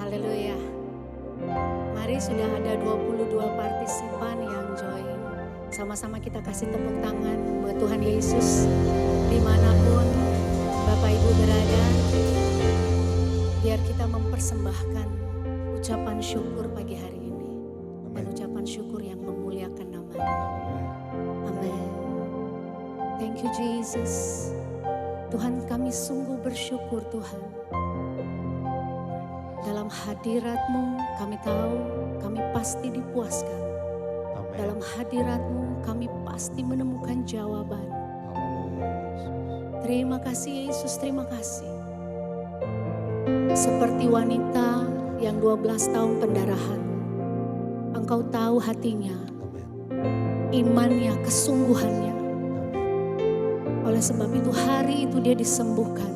Haleluya. Mari sudah ada 22 partisipan yang join. Sama-sama kita kasih tepuk tangan buat Tuhan Yesus. Dimanapun Bapak Ibu berada. Biar kita mempersembahkan ucapan syukur pagi hari ini. Dan ucapan syukur yang memuliakan nama-Nya. Amin. Thank you Jesus. Tuhan, kami sungguh bersyukur Tuhan. Dalam hadirat-Mu kami tahu kami pasti dipuaskan. Amen. Dalam hadirat-Mu kami pasti menemukan jawaban. Terima kasih Yesus, terima kasih. Seperti wanita yang 12 tahun pendarahan. Engkau tahu hatinya, imannya, kesungguhannya. Oleh sebab itu hari itu dia disembuhkan.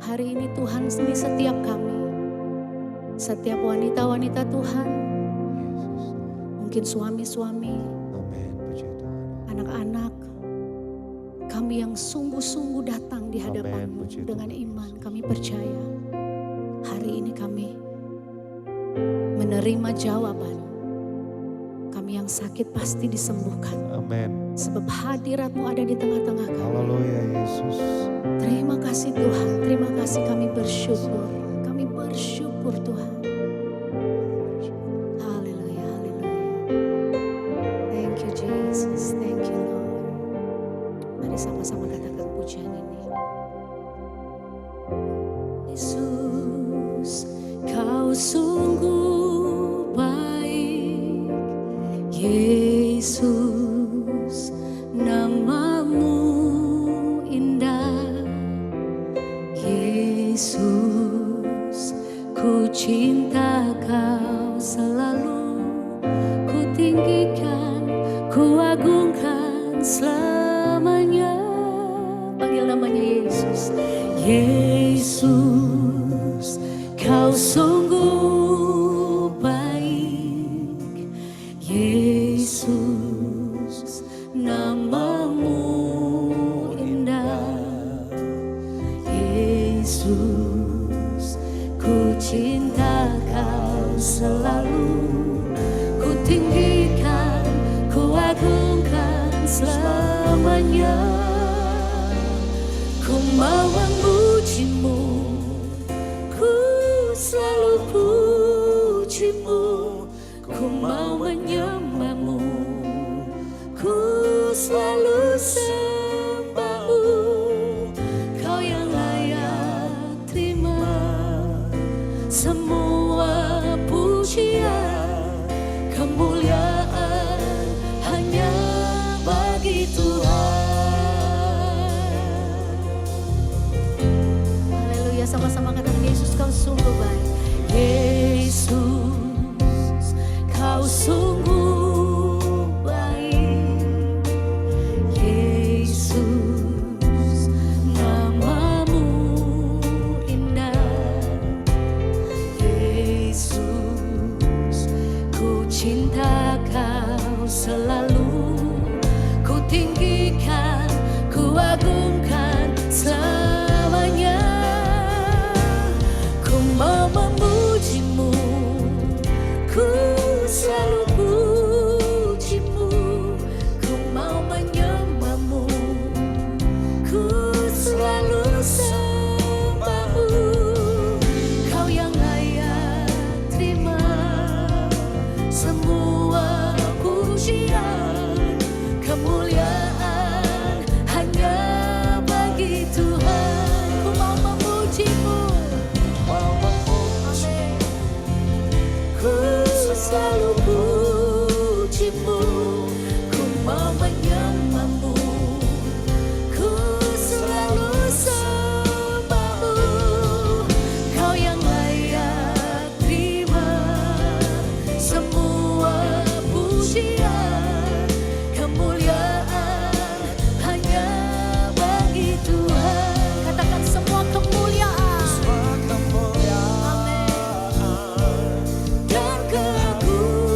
Hari ini Tuhan ini setiap kami. Setiap wanita-wanita Tuhan, mungkin suami-suami, anak-anak, kami yang sungguh-sungguh datang di hadapan-Mu dengan iman, kami percaya hari ini kami menerima jawaban. Kami yang sakit pasti disembuhkan. Amen. Sebab hadirat-Mu ada di tengah-tengah kami. Haleluya Yesus. Terima kasih Tuhan, terima kasih kami bersyukur. Kami bersyukur Tuhan. Haleluya, haleluya. Thank you Jesus, thank you Lord. Mari sama-sama katakan pujian ini. Yesus, Kau sungguh baik. Yesus, nama-Mu indah. Yesus, ku cinta Kau selalu, ku tinggikan, ku agungkan selamanya. Panggil namanya Yesus. Yesus, Kau sungguh baik. Yesus, nama-Mu indah. Yesus, ku cinta Kau selalu, ku tinggikan, ku agungkan selamanya. Ku mau memuji-Mu, ku selalu puji-Mu. Ku mau menyembah-Mu, ku selalu sembah-Mu. Kau yang layak terima semua pujian, kemuliaan hanya bagi Tuhan. Haleluya, sama-sama katakan Yesus Kau sungguh baik. Yesus, Kau sungguh baik. Yesus, nama-Mu indah. Yesus, ku cinta Kau selalu, ku tinggikan, ku agungkan selamanya. Ku mau memuji-Mu, ku selalu puji-Mu. Ku mau menyembah-Mu, ku selalu sembah-Mu. Kau yang layak terima semua pujian, kemuliaan hanya bagi Tuhan. Ku mau memuji-Mu, amin. Ku selalu puji-Mu, ku mau menyembah-Mu, ku selalu sembah-Mu. Kau yang layak terima semua pujian, kemuliaan hanya bagi Tuhan. Katakan semua kemuliaan, amin, dan keagungan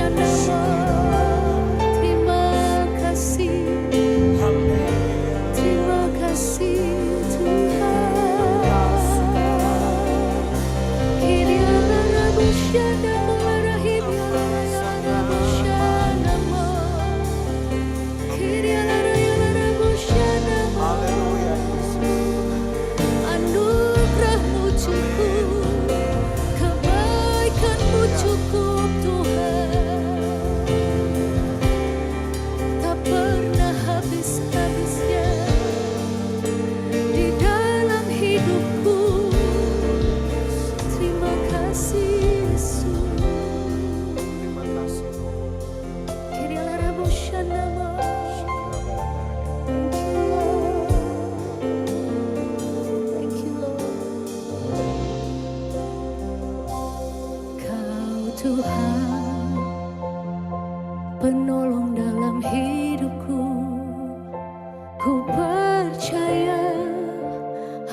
penolong dalam hidupku. Ku percaya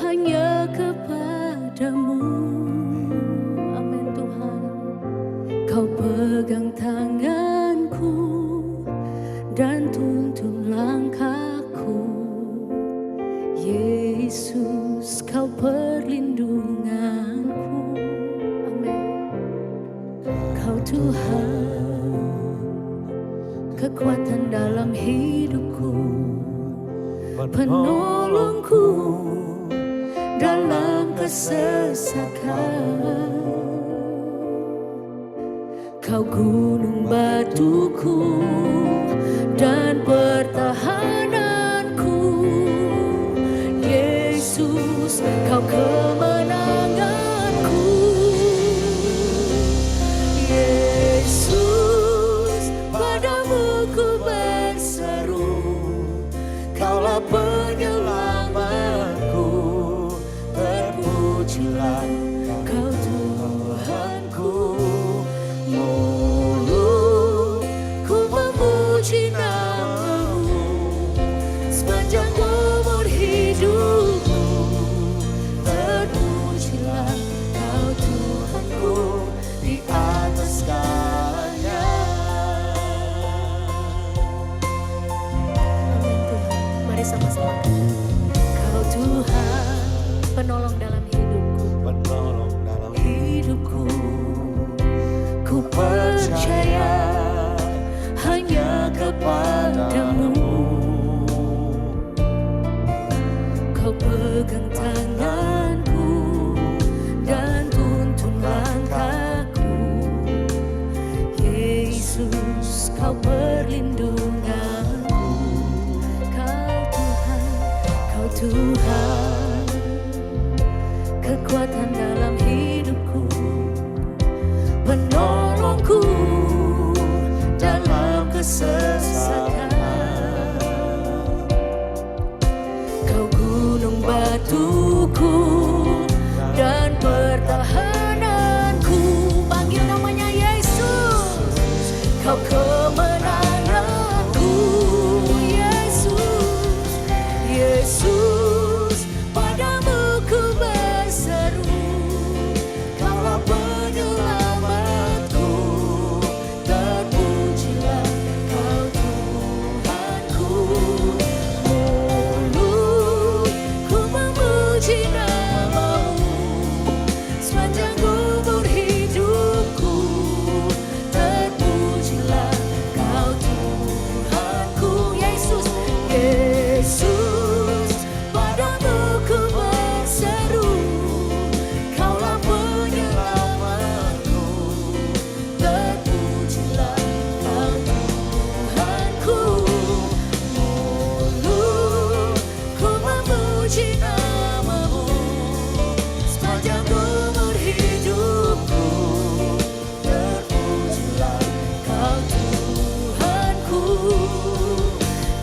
hanya kepadamu. Amin Tuhan. Kau pegang tanganku dan tuntun langkahku. Yesus, kau perlindunganku. Amin. Kau Tuhan, kekuatan dalam hidupku, penolongku dalam kesesakan. Kau gunung batuku dan pertahananku. Yesus, kau kemenanganku. Yesus, padamu ku berseru. Kaulah penyelamatku. Terpujilah Kau Tuhanku. Mulutku memuji nama-Mu sepanjang umur hidupku. Terpujilah Kau Tuhanku di atas segalanya. Amin Tuhan. Mari sama-sama. Kau Tuhan, penolong dalam hidupku. Penolong dalam Hidupku, ku percaya hanya kepadamu. Kau pegang tanganku dan tuntun langkahku. Yesus, kau perlindunganku. Kau Tuhan, kekuatan dalam hidupku, penolongku dalam kesesakan. Kau gunung batuku dan pertahananku. Panggil namanya Yesus. Kau kemenanganku. Yesus, Yesus, padamu ku berseru. Kaulah penyelamatku. Terpujilah Kau Tuhanku. Mulutku memuji nama-Mu sepanjang umur hidupku. Terpujilah Kau Tuhanku. Yesus, Yesus, padamu ku berseru. Kaulah penyelamatku. Terpujilah Kau Tuhanku. Mulutku memuji nama-Mu sepanjang umur hidupku. Terpujilah Kau Tuhanku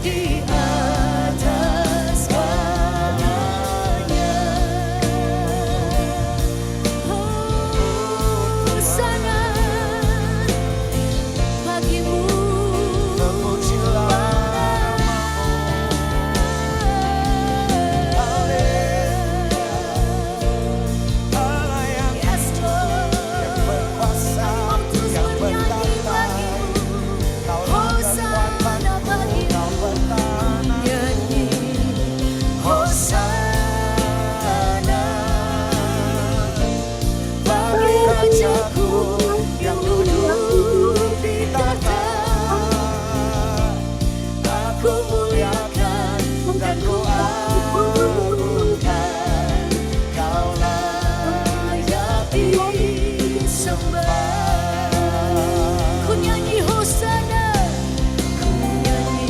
di atas segalanya. Hosana bagimu. Allah yang Yes, Lord. berkuasa, Terus yang bernyanyi bertata. bagimu. Kaulah Hosana kekuatanku, bagimu. Kau bertahan. Nyanyi Hosana bagi Rajaku yang duduk di tahta. Aku muliakan dan ku agungkan. Kau layak disembah. Ku nyanyi Hosana, ku nyanyi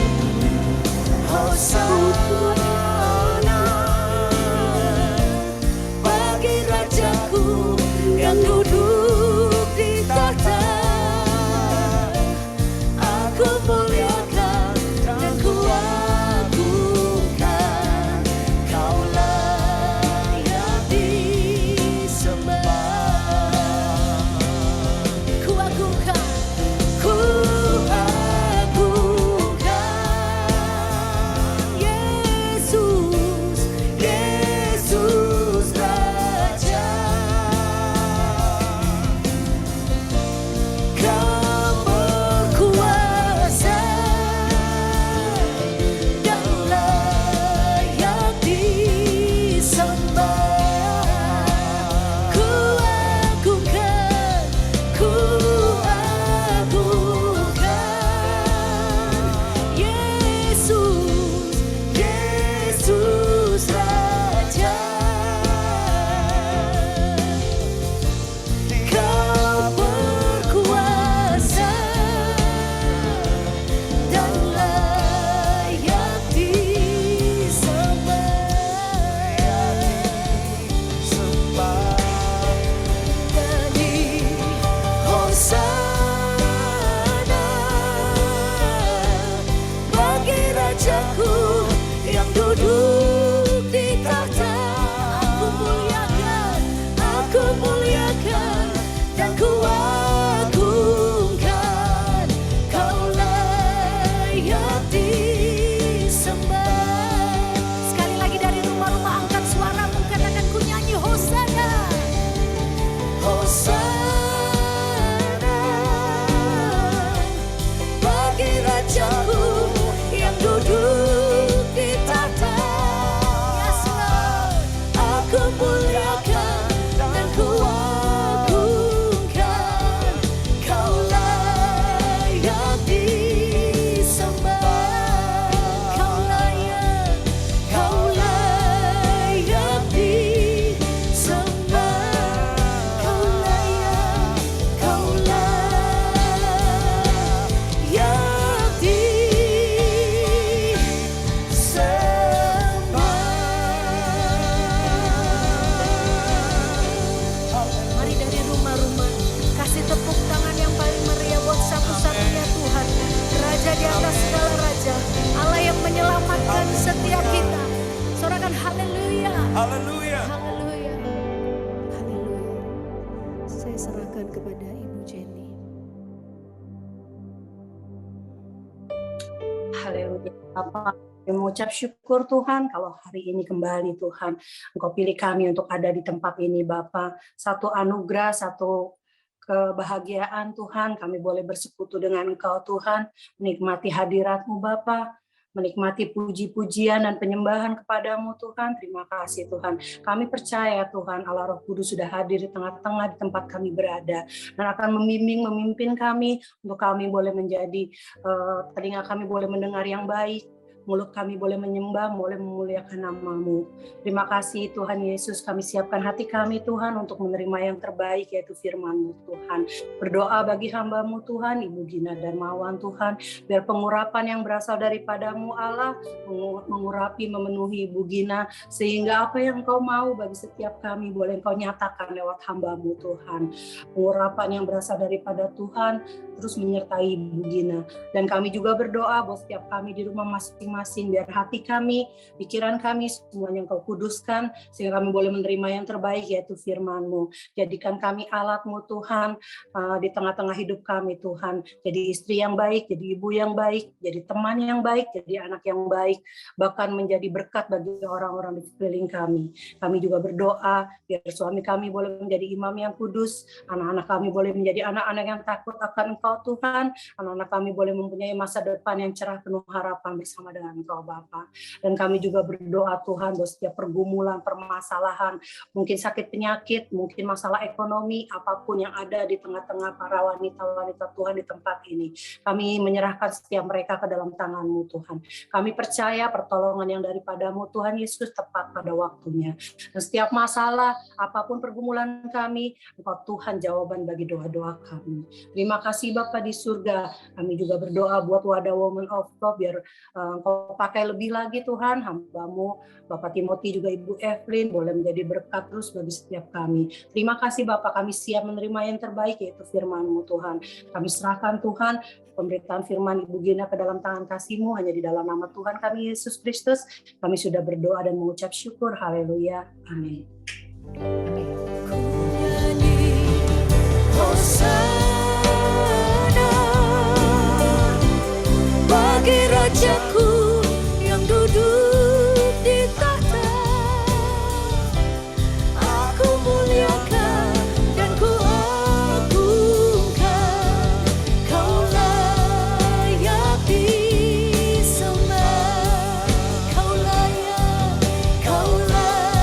Hosana bagi Rajaku yang duduk di tahta. Aku muliakan dan ku agungkan. Kau layak disembah. Ku agungkan, ku agungkan. rajaku yang duduk di tahta. Aku muliakan dan ku agungkan. Kau layak disembah. Sekali lagi dari rumah-rumah angkat suaramu, katakan ku nyanyi Hosana. Hosana bagi rajaku yang duduk di tahta. Yes Lord, aku muliakan dan ku agungkan. Kau layak disembah. Kau layak disembah. Kau layak disembah. Mari dari rumah-rumah kasih tepuk tangan yang paling meriah buat satu-satunya Tuhan, Raja di atas segala raja, Allah yang menyelamatkan setiap kita. Sorakan haleluya. Haleluya. Haleluya. Haleluya. Saya serahkan kepada Ibu Jenny. Haleluya Bapak, kami mengucap syukur Tuhan kalau hari ini kembali Tuhan Engkau pilih kami untuk ada di tempat ini Bapak. Satu anugerah, satu kebahagiaan Tuhan, kami boleh bersekutu dengan Engkau Tuhan, menikmati hadirat-Mu Bapak, menikmati puji-pujian dan penyembahan kepadamu Tuhan. Terima kasih Tuhan. Kami percaya Tuhan Allah Roh Kudus sudah hadir di tengah-tengah di tempat kami berada dan akan membimbing, memimpin kami untuk kami boleh menjadi telinga kami boleh mendengar yang baik, mulut kami boleh menyembah, boleh memuliakan nama-Mu. Terima kasih Tuhan Yesus, kami siapkan hati kami Tuhan untuk menerima yang terbaik yaitu firman-Mu Tuhan. Berdoa bagi hamba-Mu Tuhan, Ibu Gina Darmawan Tuhan, biar pengurapan yang berasal daripada-Mu Allah, mengurapi, memenuhi Ibu Gina, sehingga apa yang Engkau mau bagi setiap kami boleh Engkau nyatakan lewat hamba-Mu Tuhan. Pengurapan yang berasal daripada Tuhan, terus menyertai Ibu Gina. Dan kami juga berdoa buat setiap kami di rumah masing-masing, biar hati kami, pikiran kami, semuanya Engkau kuduskan, sehingga kami boleh menerima yang terbaik, yaitu firman-Mu. Jadikan kami alat-Mu Tuhan, di tengah-tengah hidup kami Tuhan. Jadi istri yang baik, jadi ibu yang baik, jadi teman yang baik, jadi anak yang baik, bahkan menjadi berkat bagi orang-orang di sekeliling kami. Kami juga berdoa, biar suami kami boleh menjadi imam yang kudus, anak-anak kami boleh menjadi anak-anak yang takut akan Engkau Tuhan, anak-anak kami boleh mempunyai masa depan yang cerah penuh harapan bersama dengan Engkau Bapa. Dan kami juga berdoa Tuhan bahwa setiap pergumulan, permasalahan, mungkin sakit penyakit, mungkin masalah ekonomi, apapun yang ada di tengah-tengah para wanita-wanita Tuhan di tempat ini, kami menyerahkan setiap mereka ke dalam tangan-Mu Tuhan. Kami percaya pertolongan yang daripada-Mu Tuhan Yesus tepat pada waktunya. Dan setiap masalah, apapun pergumulan kami, Engkau Tuhan jawaban bagi doa-doa kami. Terima kasih Bapa di surga. Kami juga berdoa buat Wadah Women of God, biar Engkau pakai lebih lagi Tuhan, hamba-Mu, Bapak Timothy juga Ibu Evelyn, boleh menjadi berkat terus bagi setiap kami. Terima kasih Bapak, kami siap menerima yang terbaik, yaitu firman-Mu Tuhan. Kami serahkan Tuhan, pemberitaan firman Ibu Gina ke dalam tangan kasih-Mu, hanya di dalam nama Tuhan kami Yesus Kristus. Kami sudah berdoa dan mengucap syukur. Haleluya. Amin. Hosana bagi rajaku yang duduk di tahta. Aku muliakan dan ku agungkan. Kau layak disembah. Kau layak disembah. Kau layak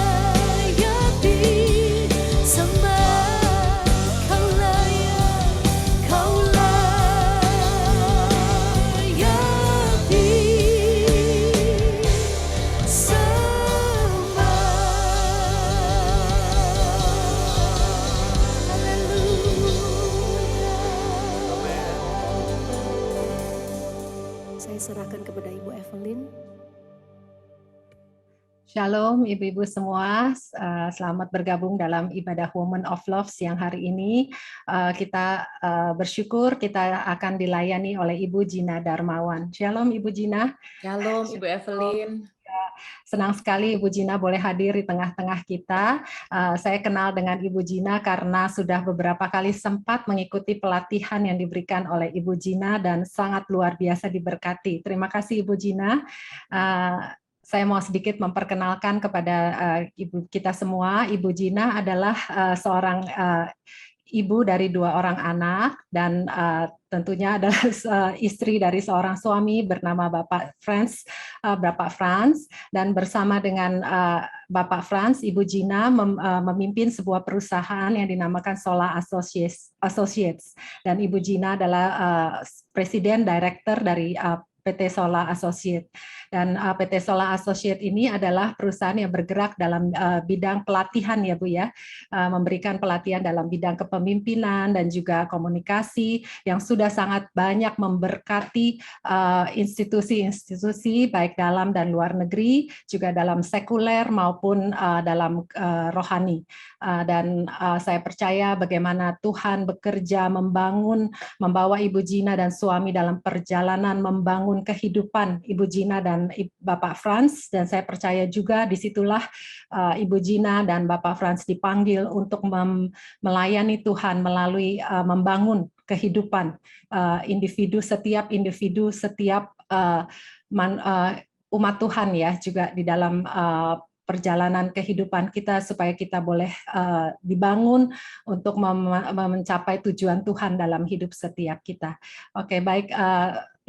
serahkan kepada Ibu Evelyn. Shalom ibu-ibu semua, selamat bergabung dalam ibadah Women of Love siang hari ini. Kita bersyukur kita akan dilayani oleh Ibu Gina Darmawan. Shalom Ibu Gina. Shalom Ibu Evelyn. Senang sekali Ibu Gina boleh hadir di tengah-tengah kita. Saya kenal dengan Ibu Gina karena sudah beberapa kali sempat mengikuti pelatihan yang diberikan oleh Ibu Gina dan sangat luar biasa diberkati. Terima kasih Ibu Gina. Saya mau sedikit memperkenalkan kepada ibu kita semua. Ibu Gina adalah seorang ibu dari 2 orang anak dan tentunya adalah istri dari seorang suami bernama Bapak Franz, dan bersama dengan Bapak Franz, Ibu Gina memimpin sebuah perusahaan yang dinamakan Sola Associates dan Ibu Gina adalah presiden director dari PT Sola Associate. Dan PT Sola Associate ini adalah perusahaan yang bergerak dalam bidang pelatihan ya Bu ya, memberikan pelatihan dalam bidang kepemimpinan dan juga komunikasi yang sudah sangat banyak memberkati institusi-institusi baik dalam dan luar negeri, juga dalam sekuler maupun dalam rohani. Dan saya percaya bagaimana Tuhan bekerja membawa Ibu Gina dan suami dalam perjalanan membangun kehidupan Ibu Gina dan Bapak Franz, dan saya percaya juga disitulah Ibu Gina dan Bapak Franz dipanggil untuk melayani Tuhan melalui membangun kehidupan setiap umat Tuhan ya, juga di dalam perjalanan kehidupan kita supaya kita boleh dibangun untuk mencapai tujuan Tuhan dalam hidup setiap kita. Oke, baik,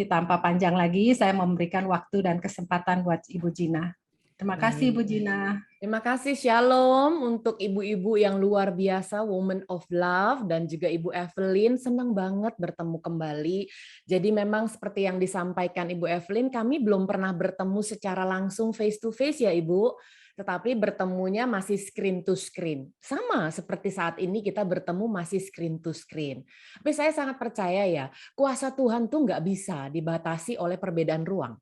tanpa panjang lagi saya memberikan waktu dan kesempatan buat Ibu Gina. Terima kasih Ibu Gina. Terima kasih, Shalom untuk ibu-ibu yang luar biasa, Women of Love, dan juga Ibu Evelyn. Senang banget bertemu kembali. Jadi memang seperti yang disampaikan Ibu Evelyn, kami belum pernah bertemu secara langsung face to face ya Ibu, tetapi bertemunya masih screen to screen. Sama seperti saat ini kita bertemu masih screen to screen. Tapi saya sangat percaya ya, kuasa Tuhan tuh nggak bisa dibatasi oleh perbedaan ruang.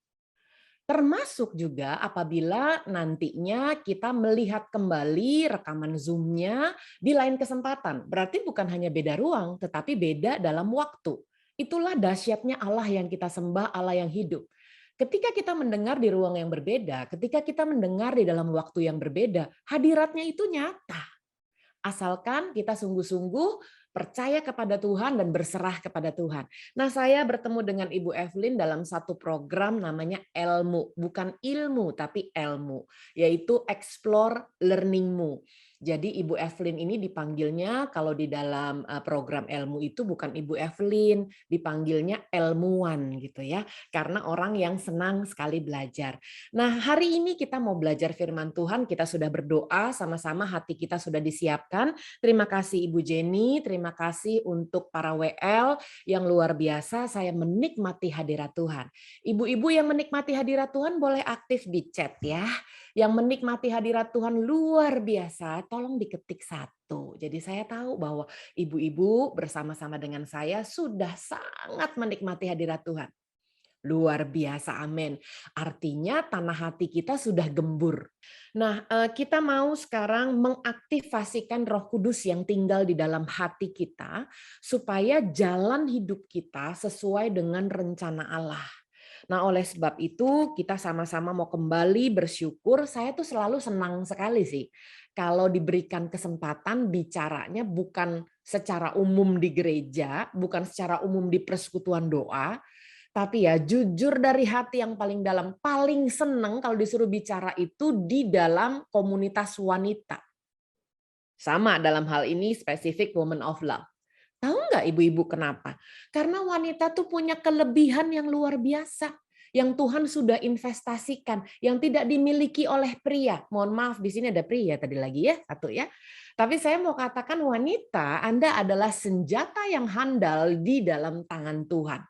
Termasuk juga apabila nantinya kita melihat kembali rekaman Zoom-nya di lain kesempatan. Berarti bukan hanya beda ruang, tetapi beda dalam waktu. Itulah dahsyatnya Allah yang kita sembah, Allah yang hidup. Ketika kita mendengar di ruang yang berbeda, ketika kita mendengar di dalam waktu yang berbeda, hadiratnya itu nyata. Asalkan kita sungguh-sungguh percaya kepada Tuhan dan berserah kepada Tuhan. Nah, saya bertemu dengan Ibu Evelyn dalam satu program namanya Elmu, bukan ilmu tapi elmu, yaitu Explore Learning-mu. Jadi Ibu Evelyn ini dipanggilnya kalau di dalam program Elmu itu bukan Ibu Evelyn, dipanggilnya ilmuwan gitu ya, karena orang yang senang sekali belajar. Nah, hari ini kita mau belajar firman Tuhan, kita sudah berdoa sama-sama, hati kita sudah disiapkan. Terima kasih Ibu Jenny, terima kasih untuk para WL yang luar biasa, saya menikmati hadirat Tuhan. Ibu-ibu yang menikmati hadirat Tuhan boleh aktif di chat ya. Yang menikmati hadirat Tuhan luar biasa, tolong diketik 1. Jadi saya tahu bahwa ibu-ibu bersama-sama dengan saya sudah sangat menikmati hadirat Tuhan. Luar biasa, amin. Artinya tanah hati kita sudah gembur. Nah, kita mau sekarang mengaktifasikan Roh Kudus yang tinggal di dalam hati kita supaya jalan hidup kita sesuai dengan rencana Allah. Nah, oleh sebab itu kita sama-sama mau kembali bersyukur. Saya tuh selalu senang sekali sih kalau diberikan kesempatan bicaranya bukan secara umum di gereja, bukan secara umum di persekutuan doa, tapi ya jujur dari hati yang paling dalam, paling senang kalau disuruh bicara itu di dalam komunitas wanita. Sama dalam hal ini spesifik Women of Love. Tahu nggak ibu-ibu kenapa? Karena wanita tuh punya kelebihan yang luar biasa. Yang Tuhan sudah investasikan. Yang tidak dimiliki oleh pria. Mohon maaf, di sini ada pria tadi lagi ya. Satu ya. Tapi saya mau katakan wanita, Anda adalah senjata yang handal di dalam tangan Tuhan.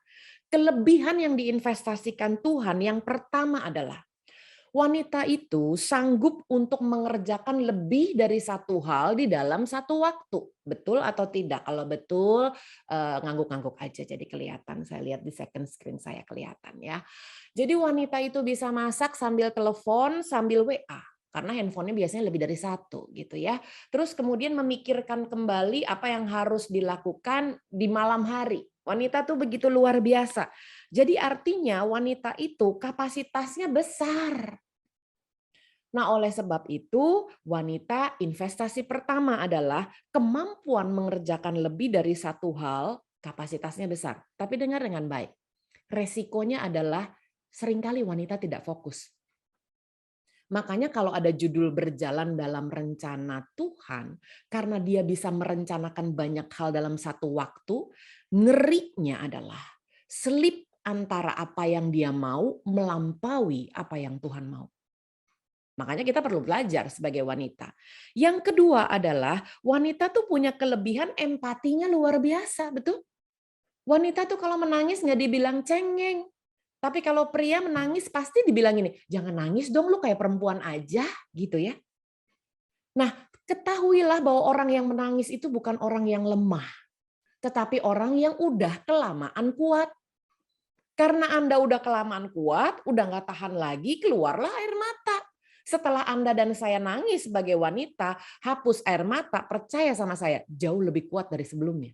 Kelebihan yang diinvestasikan Tuhan yang pertama adalah wanita itu sanggup untuk mengerjakan lebih dari satu hal di dalam satu waktu. Betul atau tidak? Kalau betul, ngangguk-ngangguk aja jadi kelihatan. Saya lihat di second screen saya kelihatan ya. Jadi wanita itu bisa masak sambil telepon, sambil WA. karena handphonenya biasanya lebih dari satu gitu ya. Terus kemudian memikirkan kembali apa yang harus dilakukan di malam hari. Wanita tuh begitu luar biasa. Jadi artinya wanita itu kapasitasnya besar. Nah, oleh sebab itu, wanita investasi pertama adalah kemampuan mengerjakan lebih dari satu hal, kapasitasnya besar. Tapi dengar dengan baik. Resikonya adalah seringkali wanita tidak fokus. Makanya kalau ada judul berjalan dalam rencana Tuhan, karena dia bisa merencanakan banyak hal dalam satu waktu, ngerinya adalah selip antara apa yang dia mau melampaui apa yang Tuhan mau. Makanya kita perlu belajar sebagai wanita. Yang kedua adalah wanita tuh punya kelebihan empatinya luar biasa, betul? Wanita tuh kalau menangis nggak dibilang cengeng. Tapi kalau pria menangis pasti dibilang ini, jangan nangis dong, lu kayak perempuan aja, gitu ya. Nah, ketahuilah bahwa orang yang menangis itu bukan orang yang lemah, tetapi orang yang udah kelamaan kuat. Karena Anda udah kelamaan kuat, udah nggak tahan lagi, keluarlah air mata. Setelah Anda dan saya nangis sebagai wanita, hapus air mata, percaya sama saya, jauh lebih kuat dari sebelumnya.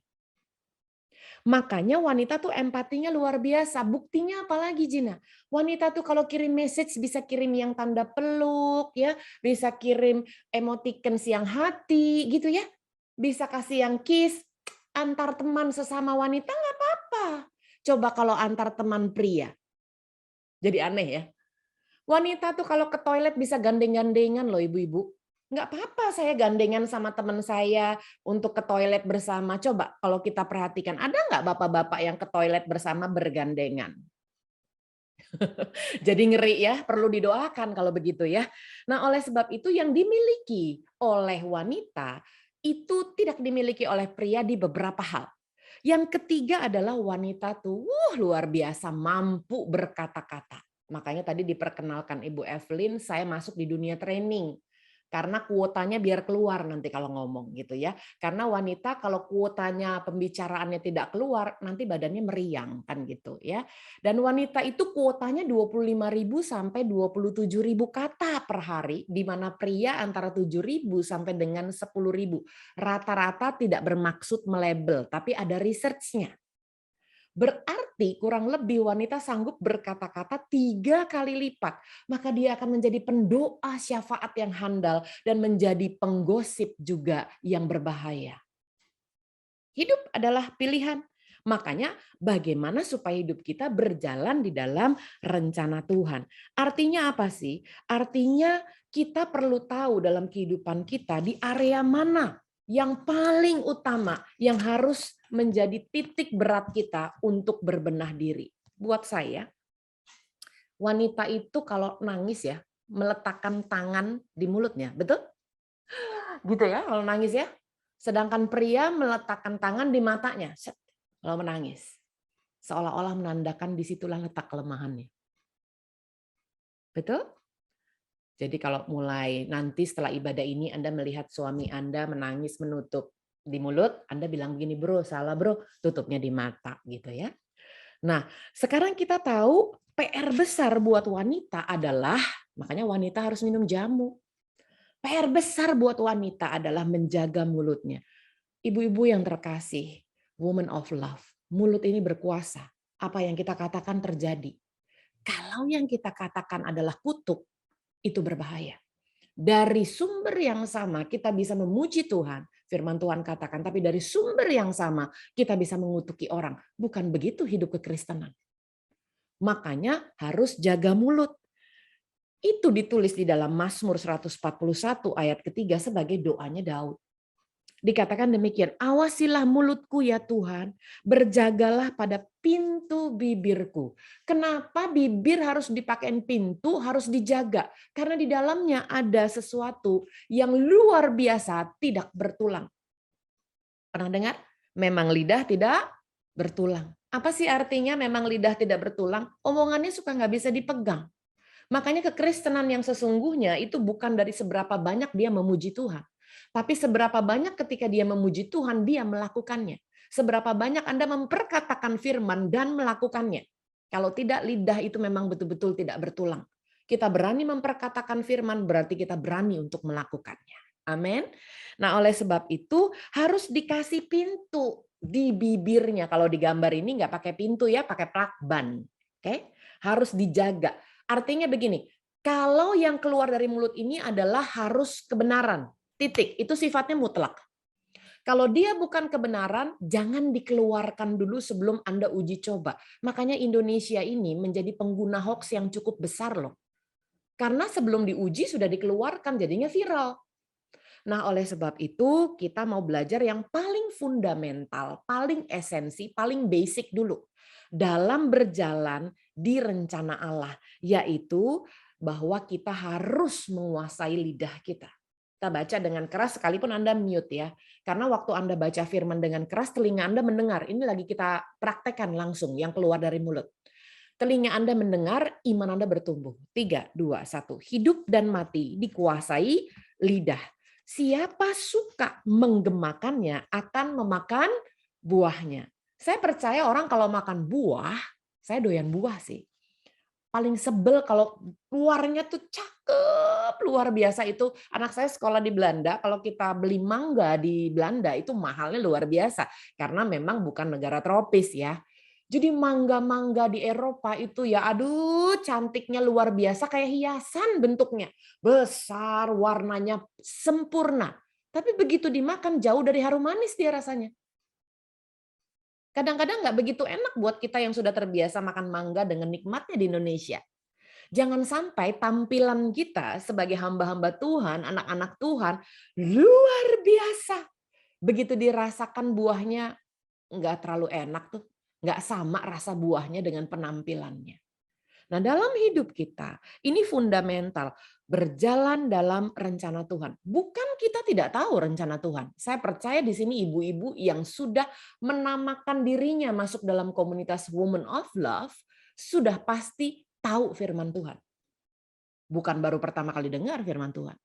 Makanya wanita tuh empatinya luar biasa. Buktinya apalagi Gina? Wanita tuh kalau kirim message bisa kirim yang tanda peluk, ya, bisa kirim emoticon yang hati, gitu ya. Bisa kasih yang kiss. Antar teman sesama wanita nggak apa-apa. Coba kalau antar teman pria. Jadi aneh ya. Wanita tuh kalau ke toilet bisa gandeng-gandengan loh ibu-ibu. Nggak apa-apa saya gandengan sama teman saya untuk ke toilet bersama. Coba kalau kita perhatikan, ada nggak bapak-bapak yang ke toilet bersama bergandengan? Jadi ngeri ya, perlu didoakan kalau begitu ya. Nah oleh sebab itu yang dimiliki oleh wanita itu tidak dimiliki oleh pria di beberapa hal. Yang ketiga adalah wanita tuh luar biasa mampu berkata-kata. Makanya tadi diperkenalkan Ibu Evelyn, saya masuk di dunia training. Karena kuotanya biar keluar nanti kalau ngomong gitu ya. Karena wanita kalau kuotanya pembicaraannya tidak keluar, nanti badannya meriang kan gitu ya. Dan wanita itu kuotanya 25.000 sampai 27.000 kata per hari, di mana pria antara 7.000 sampai dengan 10.000. Rata-rata tidak bermaksud melabel, tapi ada research-nya. Berarti kurang lebih wanita sanggup berkata-kata 3 kali lipat. Maka dia akan menjadi pendoa syafaat yang handal dan menjadi penggosip juga yang berbahaya. Hidup adalah pilihan. Makanya bagaimana supaya hidup kita berjalan di dalam rencana Tuhan. Artinya apa sih? Artinya kita perlu tahu dalam kehidupan kita di area mana yang paling utama, yang harus menjadi titik berat kita untuk berbenah diri. Buat saya, wanita itu kalau nangis ya, meletakkan tangan di mulutnya, betul? Gitu ya, kalau nangis ya. Sedangkan pria meletakkan tangan di matanya, kalau menangis. Seolah-olah menandakan disitulah letak kelemahannya. Betul? Jadi kalau mulai nanti setelah ibadah ini Anda melihat suami Anda menangis menutup di mulut, Anda bilang begini, bro, salah bro, tutupnya di mata gitu ya. Nah, sekarang kita tahu PR besar buat wanita adalah, makanya wanita harus minum jamu. PR besar buat wanita adalah menjaga mulutnya. Ibu-ibu yang terkasih, woman of love, mulut ini berkuasa. Apa yang kita katakan terjadi. Kalau yang kita katakan adalah kutuk, itu berbahaya. Dari sumber yang sama kita bisa memuji Tuhan, firman Tuhan katakan, tapi dari sumber yang sama kita bisa mengutuki orang. Bukan begitu hidup kekristenan. Makanya harus jaga mulut. Itu ditulis di dalam Mazmur 141 ayat ketiga sebagai doanya Daud. Dikatakan demikian, awasilah mulutku ya Tuhan, berjagalah pada pintu bibirku. Kenapa bibir harus dipakein pintu, harus dijaga? Karena di dalamnya ada sesuatu yang luar biasa tidak bertulang. Pernah dengar? Memang lidah tidak bertulang. Apa sih artinya memang lidah tidak bertulang? Omongannya suka nggak bisa dipegang. Makanya kekristenan yang sesungguhnya itu bukan dari seberapa banyak dia memuji Tuhan. Tapi seberapa banyak ketika dia memuji Tuhan, dia melakukannya. Seberapa banyak Anda memperkatakan firman dan melakukannya. Kalau tidak, lidah itu memang betul-betul tidak bertulang. Kita berani memperkatakan firman, berarti kita berani untuk melakukannya. Amin. Nah, oleh sebab itu harus dikasih pintu di bibirnya. Kalau di gambar ini nggak pakai pintu ya, pakai plakban. Oke? Harus dijaga. Artinya begini, kalau yang keluar dari mulut ini adalah harus kebenaran. Titik. Itu sifatnya mutlak. Kalau dia bukan kebenaran, jangan dikeluarkan dulu sebelum Anda uji coba. Makanya Indonesia ini menjadi pengguna hoax yang cukup besar loh. Karena sebelum diuji sudah dikeluarkan, jadinya viral. Nah, oleh sebab itu kita mau belajar yang paling fundamental, paling esensi, paling basic dulu dalam berjalan di rencana Allah, yaitu bahwa kita harus menguasai lidah kita. Kita baca dengan keras sekalipun Anda mute ya. Karena waktu Anda baca firman dengan keras, telinga Anda mendengar. Ini lagi kita praktekkan langsung yang keluar dari mulut. Telinga Anda mendengar, iman Anda bertumbuh. 3, 2, 1. Hidup dan mati dikuasai lidah. Siapa suka menggemakannya akan memakan buahnya. Saya percaya orang kalau makan buah, saya doyan buah sih. Paling sebel kalau luarnya tuh cakep, luar biasa itu. Anak saya sekolah di Belanda, kalau kita beli mangga di Belanda itu mahalnya luar biasa. Karena memang bukan negara tropis ya. Jadi mangga-mangga di Eropa itu ya aduh cantiknya luar biasa kayak hiasan bentuknya. Besar, warnanya sempurna. Tapi begitu dimakan jauh dari harum manis dia rasanya. Kadang-kadang nggak begitu enak buat kita yang sudah terbiasa makan mangga dengan nikmatnya di Indonesia. Jangan sampai tampilan kita sebagai hamba-hamba Tuhan, anak-anak Tuhan, luar biasa. Begitu dirasakan buahnya nggak terlalu enak tuh. Nggak sama rasa buahnya dengan penampilannya. Nah, dalam hidup kita, ini fundamental. Berjalan dalam rencana Tuhan. Bukan kita tidak tahu rencana Tuhan. Saya percaya di sini ibu-ibu yang sudah menamakan dirinya masuk dalam komunitas Women of Love, sudah pasti tahu firman Tuhan. Bukan baru pertama kali dengar firman Tuhan.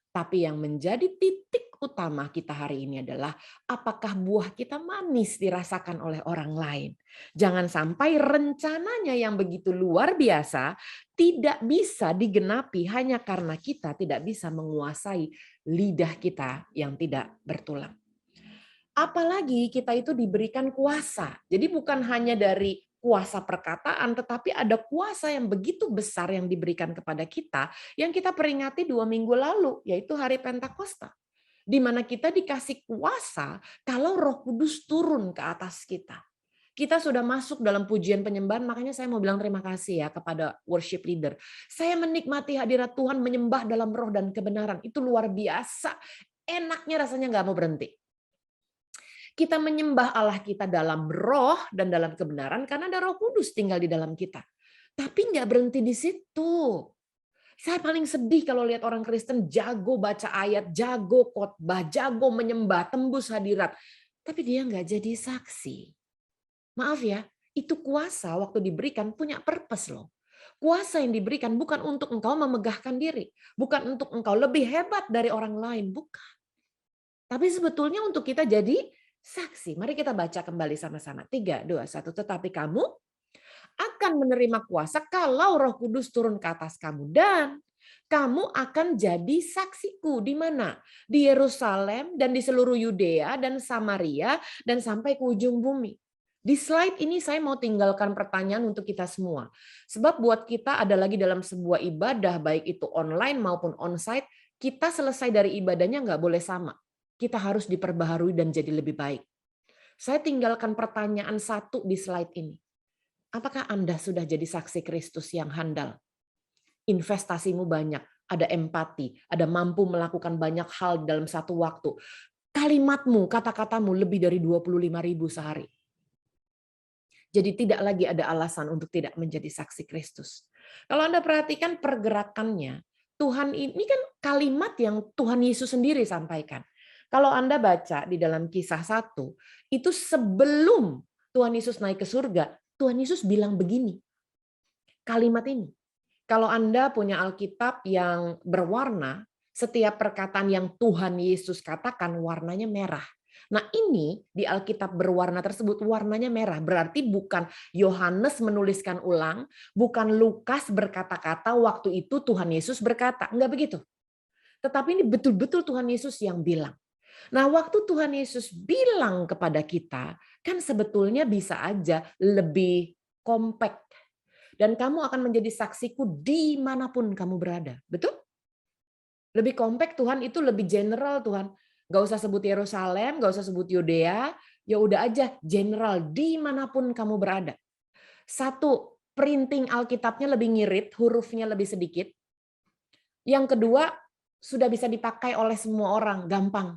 Tapi yang menjadi titik utama kita hari ini adalah apakah buah kita manis dirasakan oleh orang lain. Jangan sampai rencananya yang begitu luar biasa tidak bisa digenapi hanya karena kita tidak bisa menguasai lidah kita yang tidak bertulang. Apalagi kita itu diberikan kuasa. Jadi bukan hanya dari kuasa perkataan, tetapi ada kuasa yang begitu besar yang diberikan kepada kita, yang kita peringati 2 minggu lalu, yaitu hari Pentakosta. Di mana kita dikasih kuasa kalau Roh Kudus turun ke atas kita. Kita sudah masuk dalam pujian penyembahan, makanya saya mau bilang terima kasih ya kepada worship leader. Saya menikmati hadirat Tuhan, menyembah dalam roh dan kebenaran. Itu luar biasa. Enaknya rasanya nggak mau berhenti. Kita menyembah Allah kita dalam roh dan dalam kebenaran karena ada Roh Kudus tinggal di dalam kita. Tapi nggak berhenti di situ. Saya paling sedih kalau lihat orang Kristen jago baca ayat, jago khotbah, jago menyembah, tembus hadirat. Tapi dia nggak jadi saksi. Maaf ya, itu kuasa waktu diberikan punya purpose loh. Kuasa yang diberikan bukan untuk engkau memegahkan diri. Bukan untuk engkau lebih hebat dari orang lain. Bukan. Tapi sebetulnya untuk kita jadi saksi. Mari kita baca kembali sama-sama. 3, 2, 1. Tetapi kamu akan menerima kuasa kalau Roh Kudus turun ke atas kamu. Dan kamu akan jadi saksiku. Di mana? Di Yerusalem dan di seluruh Yudea dan Samaria dan sampai ke ujung bumi. Di slide ini saya mau tinggalkan pertanyaan untuk kita semua. Sebab buat kita ada lagi dalam sebuah ibadah, baik itu online maupun onsite, kita selesai dari ibadahnya nggak boleh sama. Kita harus diperbaharui dan jadi lebih baik. Saya tinggalkan pertanyaan 1 di slide ini. Apakah Anda sudah jadi saksi Kristus yang handal? Investasimu banyak, ada empati, ada mampu melakukan banyak hal dalam satu waktu. Kalimatmu, kata-katamu lebih dari 25.000 sehari. Jadi tidak lagi ada alasan untuk tidak menjadi saksi Kristus. Kalau Anda perhatikan pergerakannya, Tuhan ini kan kalimat yang Tuhan Yesus sendiri sampaikan. Kalau Anda baca di dalam Kisah 1, itu sebelum Tuhan Yesus naik ke surga, Tuhan Yesus bilang begini. Kalimat ini. Kalau Anda punya Alkitab yang berwarna, setiap perkataan yang Tuhan Yesus katakan warnanya merah. Nah ini di Alkitab berwarna tersebut warnanya merah. Berarti bukan Yohanes menuliskan ulang, bukan Lukas berkata-kata waktu itu Tuhan Yesus berkata. Enggak begitu. Tetapi ini betul-betul Tuhan Yesus yang bilang. Nah waktu Tuhan Yesus bilang kepada kita, kan sebetulnya bisa aja lebih kompak. Dan kamu akan menjadi saksiku dimanapun kamu berada. Betul? Lebih kompak Tuhan itu lebih general Tuhan. Gak usah sebut Yerusalem, gak usah sebut Yudea, ya udah aja general dimanapun kamu berada. Satu, printing Alkitabnya lebih ngirit, hurufnya lebih sedikit. Yang kedua, sudah bisa dipakai oleh semua orang, gampang.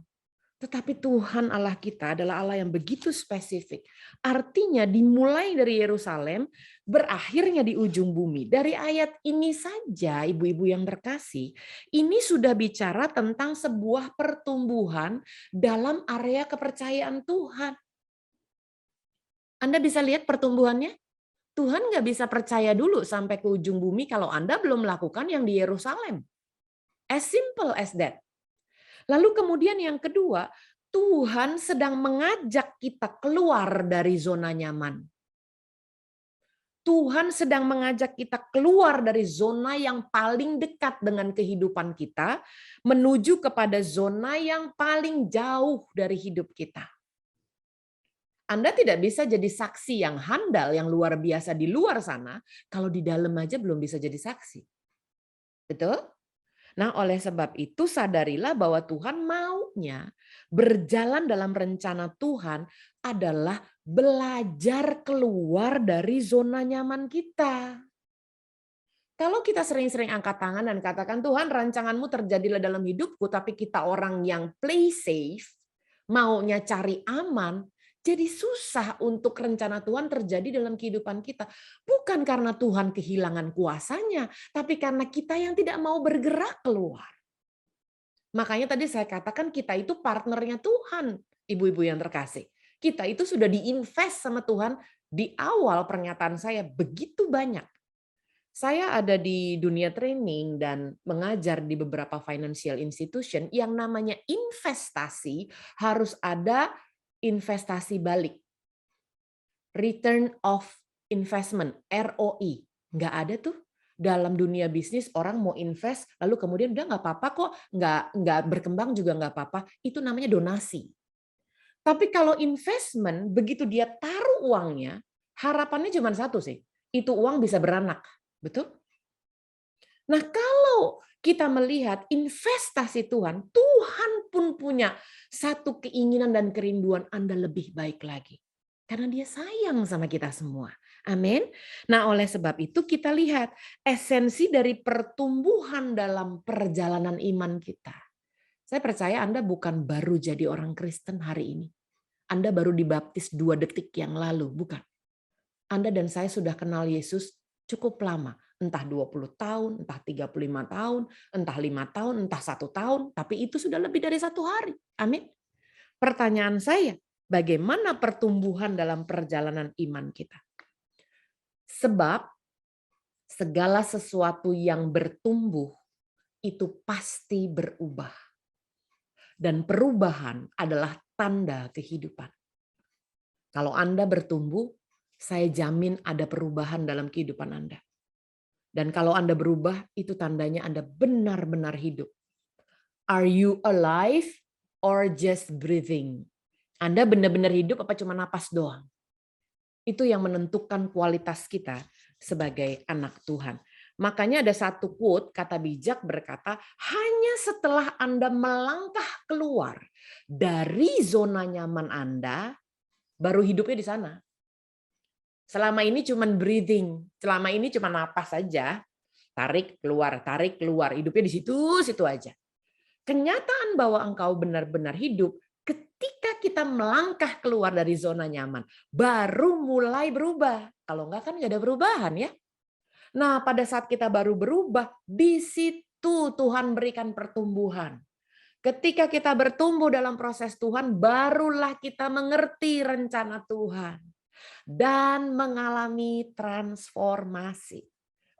Tetapi Tuhan Allah kita adalah Allah yang begitu spesifik. Artinya dimulai dari Yerusalem, berakhirnya di ujung bumi. Dari ayat ini saja, ibu-ibu yang terkasih, ini sudah bicara tentang sebuah pertumbuhan dalam area kepercayaan Tuhan. Anda bisa lihat pertumbuhannya? Tuhan nggak bisa percaya dulu sampai ke ujung bumi kalau Anda belum melakukan yang di Yerusalem. As simple as that. Lalu kemudian yang kedua, Tuhan sedang mengajak kita keluar dari zona nyaman. Tuhan sedang mengajak kita keluar dari zona yang paling dekat dengan kehidupan kita, menuju kepada zona yang paling jauh dari hidup kita. Anda tidak bisa jadi saksi yang handal, yang luar biasa di luar sana, kalau di dalam aja belum bisa jadi saksi. Betul? Nah, oleh sebab itu sadarilah bahwa Tuhan maunya berjalan dalam rencana Tuhan adalah belajar keluar dari zona nyaman kita. Kalau kita sering-sering angkat tangan dan katakan, Tuhan rancanganmu terjadilah dalam hidupku, tapi kita orang yang play safe, maunya cari aman, jadi susah untuk rencana Tuhan terjadi dalam kehidupan kita. Bukan karena Tuhan kehilangan kuasanya, tapi karena kita yang tidak mau bergerak keluar. Makanya tadi saya katakan kita itu partnernya Tuhan, ibu-ibu yang terkasih. Kita itu sudah diinvest sama Tuhan di awal pernyataan saya begitu banyak. Saya ada di dunia training dan mengajar di beberapa financial institution yang namanya investasi harus ada investasi balik. Return of investment, ROI. Nggak ada tuh. Dalam dunia bisnis orang mau invest, lalu kemudian udah nggak apa-apa kok, nggak berkembang juga nggak apa-apa. Itu namanya donasi. Tapi kalau investment, begitu dia taruh uangnya, harapannya cuma satu sih. Itu uang bisa beranak. Betul? Nah kalau kita melihat investasi Tuhan, Tuhan pun punya satu keinginan dan kerinduan Anda lebih baik lagi. Karena dia sayang sama kita semua. Amin. Nah oleh sebab itu kita lihat esensi dari pertumbuhan dalam perjalanan iman kita. Saya percaya Anda bukan baru jadi orang Kristen hari ini. Anda baru dibaptis 2 detik yang lalu, bukan. Anda dan saya sudah kenal Yesus cukup lama. Entah 20 tahun, entah 35 tahun, entah 5 tahun, entah 1 tahun, tapi itu sudah lebih dari 1 hari. Amin. Pertanyaan saya, bagaimana pertumbuhan dalam perjalanan iman kita? Sebab segala sesuatu yang bertumbuh itu pasti berubah. Dan perubahan adalah tanda kehidupan. Kalau Anda bertumbuh, saya jamin ada perubahan dalam kehidupan Anda. Dan kalau Anda berubah, itu tandanya Anda benar-benar hidup. Are you alive or just breathing? Anda benar-benar hidup apa cuma napas doang? Itu yang menentukan kualitas kita sebagai anak Tuhan. Makanya ada satu quote, kata bijak berkata, hanya setelah Anda melangkah keluar dari zona nyaman Anda, baru hidupnya di sana. Selama ini cuma breathing, selama ini cuma napas saja, tarik keluar, hidupnya di situ aja. Kenyataan bahwa engkau benar-benar hidup ketika kita melangkah keluar dari zona nyaman, baru mulai berubah. Kalau enggak kan enggak ada perubahan ya. Nah, pada saat kita baru berubah, di situ Tuhan berikan pertumbuhan. Ketika kita bertumbuh dalam proses Tuhan, barulah kita mengerti rencana Tuhan dan mengalami transformasi.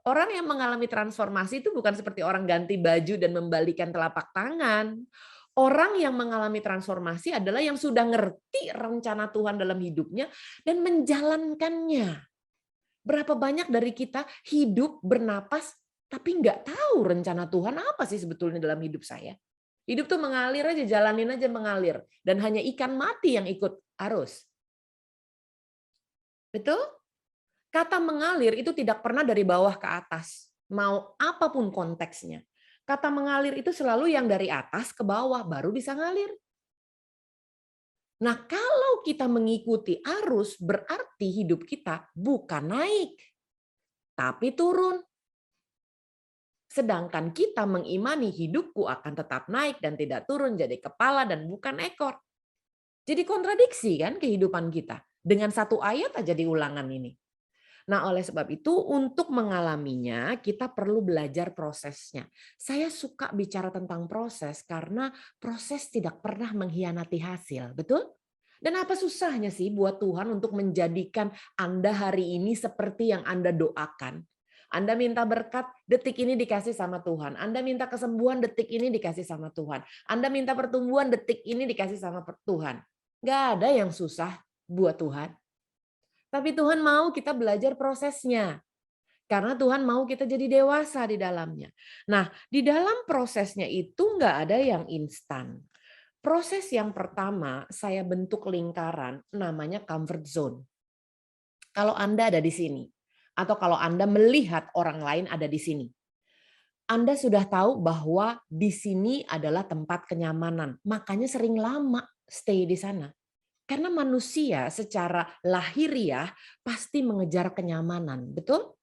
Orang yang mengalami transformasi itu bukan seperti orang ganti baju dan membalikan telapak tangan. Orang yang mengalami transformasi adalah yang sudah ngerti rencana Tuhan dalam hidupnya dan menjalankannya. Berapa banyak dari kita hidup bernapas tapi nggak tahu rencana Tuhan apa sih sebetulnya dalam hidup saya. Hidup tuh mengalir aja, jalanin aja mengalir. Dan hanya ikan mati yang ikut arus. Betul? Kata mengalir itu tidak pernah dari bawah ke atas. Mau apapun konteksnya. Kata mengalir itu selalu yang dari atas ke bawah, baru bisa ngalir. Nah, kalau kita mengikuti arus, berarti hidup kita bukan naik, tapi turun. Sedangkan kita mengimani hidupku akan tetap naik dan tidak turun, jadi kepala dan bukan ekor. Jadi kontradiksi kan kehidupan kita. Dengan satu ayat aja di Ulangan ini. Nah, oleh sebab itu untuk mengalaminya kita perlu belajar prosesnya. Saya suka bicara tentang proses karena proses tidak pernah mengkhianati hasil, betul? Dan apa susahnya sih buat Tuhan untuk menjadikan Anda hari ini seperti yang Anda doakan? Anda minta berkat, detik ini dikasih sama Tuhan. Anda minta kesembuhan, detik ini dikasih sama Tuhan. Anda minta pertumbuhan, detik ini dikasih sama Tuhan. Gak ada yang susah buat Tuhan. Tapi Tuhan mau kita belajar prosesnya. Karena Tuhan mau kita jadi dewasa di dalamnya. Nah, di dalam prosesnya itu nggak ada yang instan. Proses yang pertama, saya bentuk lingkaran, namanya comfort zone. Kalau Anda ada di sini, atau kalau Anda melihat orang lain ada di sini, Anda sudah tahu bahwa di sini adalah tempat kenyamanan. Makanya sering lama stay di sana. Karena manusia secara lahiriah pasti mengejar kenyamanan, betul?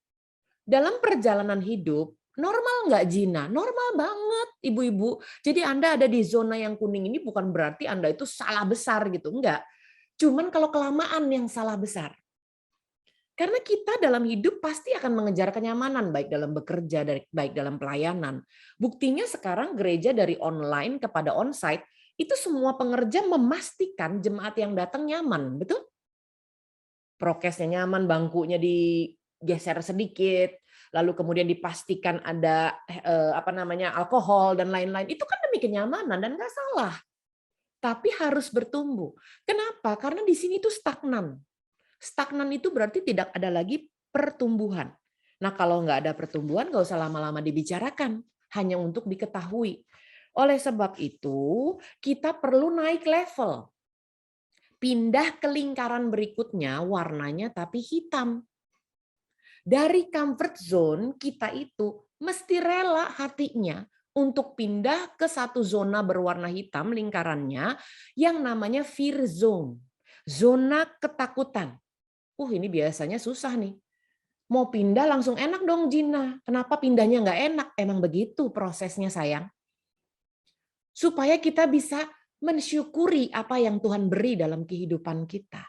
Dalam perjalanan hidup, normal nggak Gina? Normal banget, ibu-ibu. Jadi Anda ada di zona yang kuning ini bukan berarti Anda itu salah besar gitu, enggak. Cuman kalau kelamaan yang salah besar. Karena kita dalam hidup pasti akan mengejar kenyamanan, baik dalam bekerja, baik dalam pelayanan. Buktinya sekarang gereja dari online kepada onsite, itu semua pengerja memastikan jemaat yang datang nyaman, betul? Prokesnya nyaman, bangkunya digeser sedikit, lalu kemudian dipastikan ada alkohol dan lain-lain. Itu kan demi kenyamanan dan nggak salah. Tapi harus bertumbuh. Kenapa? Karena di sini itu stagnan. Stagnan itu berarti tidak ada lagi pertumbuhan. Nah, kalau nggak ada pertumbuhan, nggak usah lama-lama dibicarakan, hanya untuk diketahui. Oleh sebab itu, kita perlu naik level. Pindah ke lingkaran berikutnya, warnanya tapi hitam. Dari comfort zone, kita itu mesti rela hatinya untuk pindah ke satu zona berwarna hitam lingkarannya yang namanya fear zone. Zona ketakutan. Ini biasanya susah nih. Mau pindah langsung enak dong Gina. Kenapa pindahnya nggak enak? Emang begitu prosesnya sayang. Supaya kita bisa mensyukuri apa yang Tuhan beri dalam kehidupan kita.